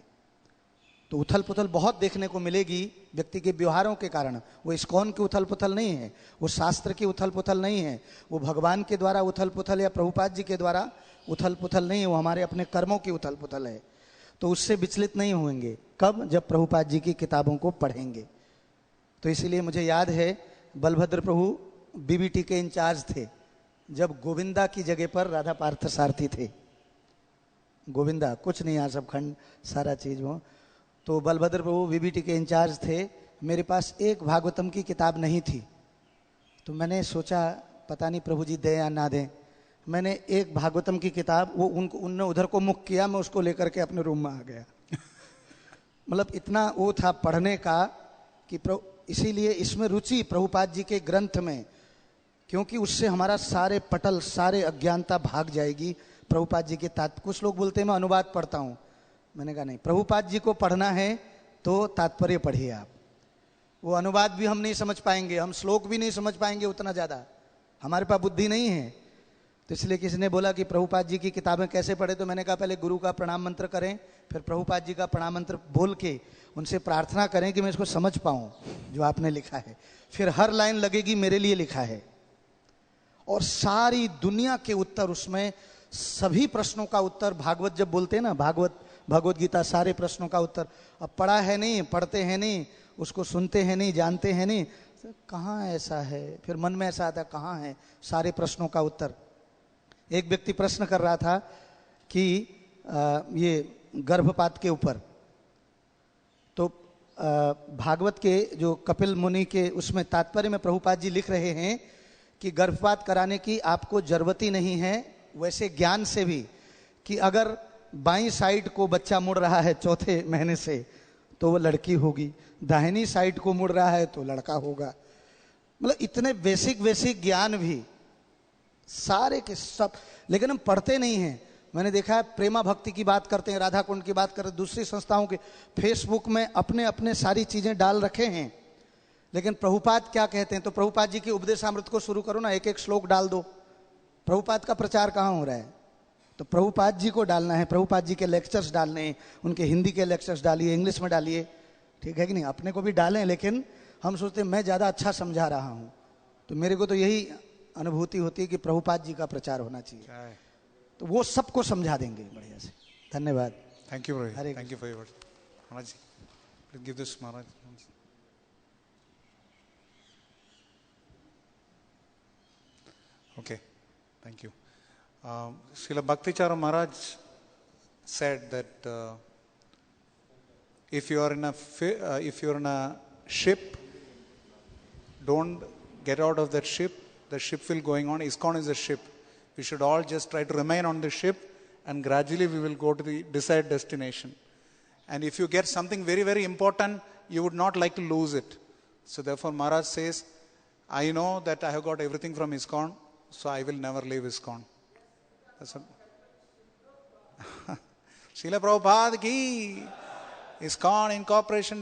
तो उथल पुथल बहुत देखने को मिलेगी व्यक्ति के व्यवहारों के कारण। वो इस्कॉन की उथल पुथल नहीं है, वो शास्त्र की उथल पुथल नहीं है, वो भगवान के द्वारा उथल पुथल या प्रभुपाद जी के द्वारा उथल पुथल नहीं है, वो हमारे अपने कर्मों की उथल पुथल है। तो उससे विचलित नहीं होंगे। कब? जब प्रभुपाद जी की किताबों को पढ़ेंगे। तो इसीलिए मुझे याद है बलभद्र प्रभु बीबीटी के इंचार्ज थे, जब गोविंदा की जगह पर राधा पार्थ सारथी थे। गोविंदा कुछ नहीं, यहाँ सब खंड सारा चीज वो। तो बलभद्र प्रभु बीबीटी के इंचार्ज थे। मेरे पास एक भागवतम की किताब नहीं थी। तो मैंने सोचा पता नहीं प्रभु जी दें या ना दें। मैंने एक भागवतम की किताब, वो उनने उधर को मुख किया, मैं उसको लेकर के अपने रूम में आ गया। मतलब इतना वो था पढ़ने का कि इसीलिए इसमें रुचि प्रभुपाद जी के ग्रंथ में, क्योंकि उससे हमारा सारे पटल, सारे अज्ञानता भाग जाएगी। प्रभुपाद जी के कुछ लोग बोलते हैं मैं अनुवाद पढ़ता हूँ। मैंने कहा नहीं, प्रभुपाद जी को पढ़ना है तो तात्पर्य पढ़िए आप। वो अनुवाद भी हम नहीं समझ पाएंगे, हम श्लोक भी नहीं समझ पाएंगे उतना ज़्यादा, हमारे पास बुद्धि नहीं है। तो इसलिए किसी ने बोला कि प्रभुपाद जी की किताबें कैसे पढ़े, तो मैंने कहा पहले गुरु का प्रणाम मंत्र करें, फिर प्रभुपाद जी का प्रणाम मंत्र बोल के उनसे प्रार्थना करें कि मैं इसको समझ पाऊँ जो आपने लिखा है। फिर हर लाइन लगेगी मेरे लिए लिखा है, और सारी दुनिया के उत्तर उसमें, सभी प्रश्नों का उत्तर। भागवत जब बोलते हैं ना, भगवत गीता, सारे प्रश्नों का उत्तर। अब पढ़ा है नहीं, पढ़ते हैं नहीं, उसको सुनते हैं नहीं, जानते हैं नहीं, कहाँ ऐसा है? फिर मन में ऐसा आता है कहाँ है सारे प्रश्नों का उत्तर। एक व्यक्ति प्रश्न कर रहा था कि ये गर्भपात के ऊपर, तो भागवत के जो कपिल मुनि के उसमें तात्पर्य में प्रभुपाद जी लिख रहे हैं कि गर्भपात कराने की आपको जरूरत ही नहीं है, वैसे ज्ञान से भी, कि अगर बाईं साइड को बच्चा मुड़ रहा है 4थे महीने से तो वो लड़की होगी, दाहिनी साइड को मुड़ रहा है तो लड़का होगा। मतलब इतने बेसिक ज्ञान भी सारे के सब, लेकिन हम पढ़ते नहीं हैं। मैंने देखा है प्रेमा भक्ति की बात करते हैं, राधा कुंड की बात करते हैं, दूसरी संस्थाओं के फेसबुक में अपने अपने सारी चीजें डाल रखे हैं, लेकिन प्रभुपाद क्या कहते हैं? तो प्रभुपाद जी के उपदेशामृत को शुरू करो ना, एक एक श्लोक डाल दो। प्रभुपाद का प्रचार कहाँ हो रहा है? तो प्रभुपाद जी को डालना है, प्रभुपाद जी के लेक्चर्स डालने हैं, उनके हिंदी के लेक्चर्स डालिए, इंग्लिश में डालिए, ठीक है कि नहीं? अपने को भी डालें, लेकिन हम सोचते हैं मैं ज़्यादा अच्छा समझा रहा हूँ। तो मेरे को तो यही अनुभूति होती है कि प्रभुपाद जी का प्रचार होना चाहिए, तो वो सबको समझा देंगे बढ़िया से। धन्यवाद। Thank you, thank you for your words. Maharaj ji, please give this Maharaj. Okay, thank you. Srila Bhaktichara Maharaj said that if you are in a ship, don't get out of that ship. The ship will going on. ISKCON is a ship. We should all just try to remain on the ship, and gradually we will go to the desired destination. And if you get something very, very important, you would not like to lose it. So therefore Maharaj says, I know that I have got everything from ISKCON, so I will never leave ISKCON. That's what Srila Prabhupada ki ISKCON Incorporation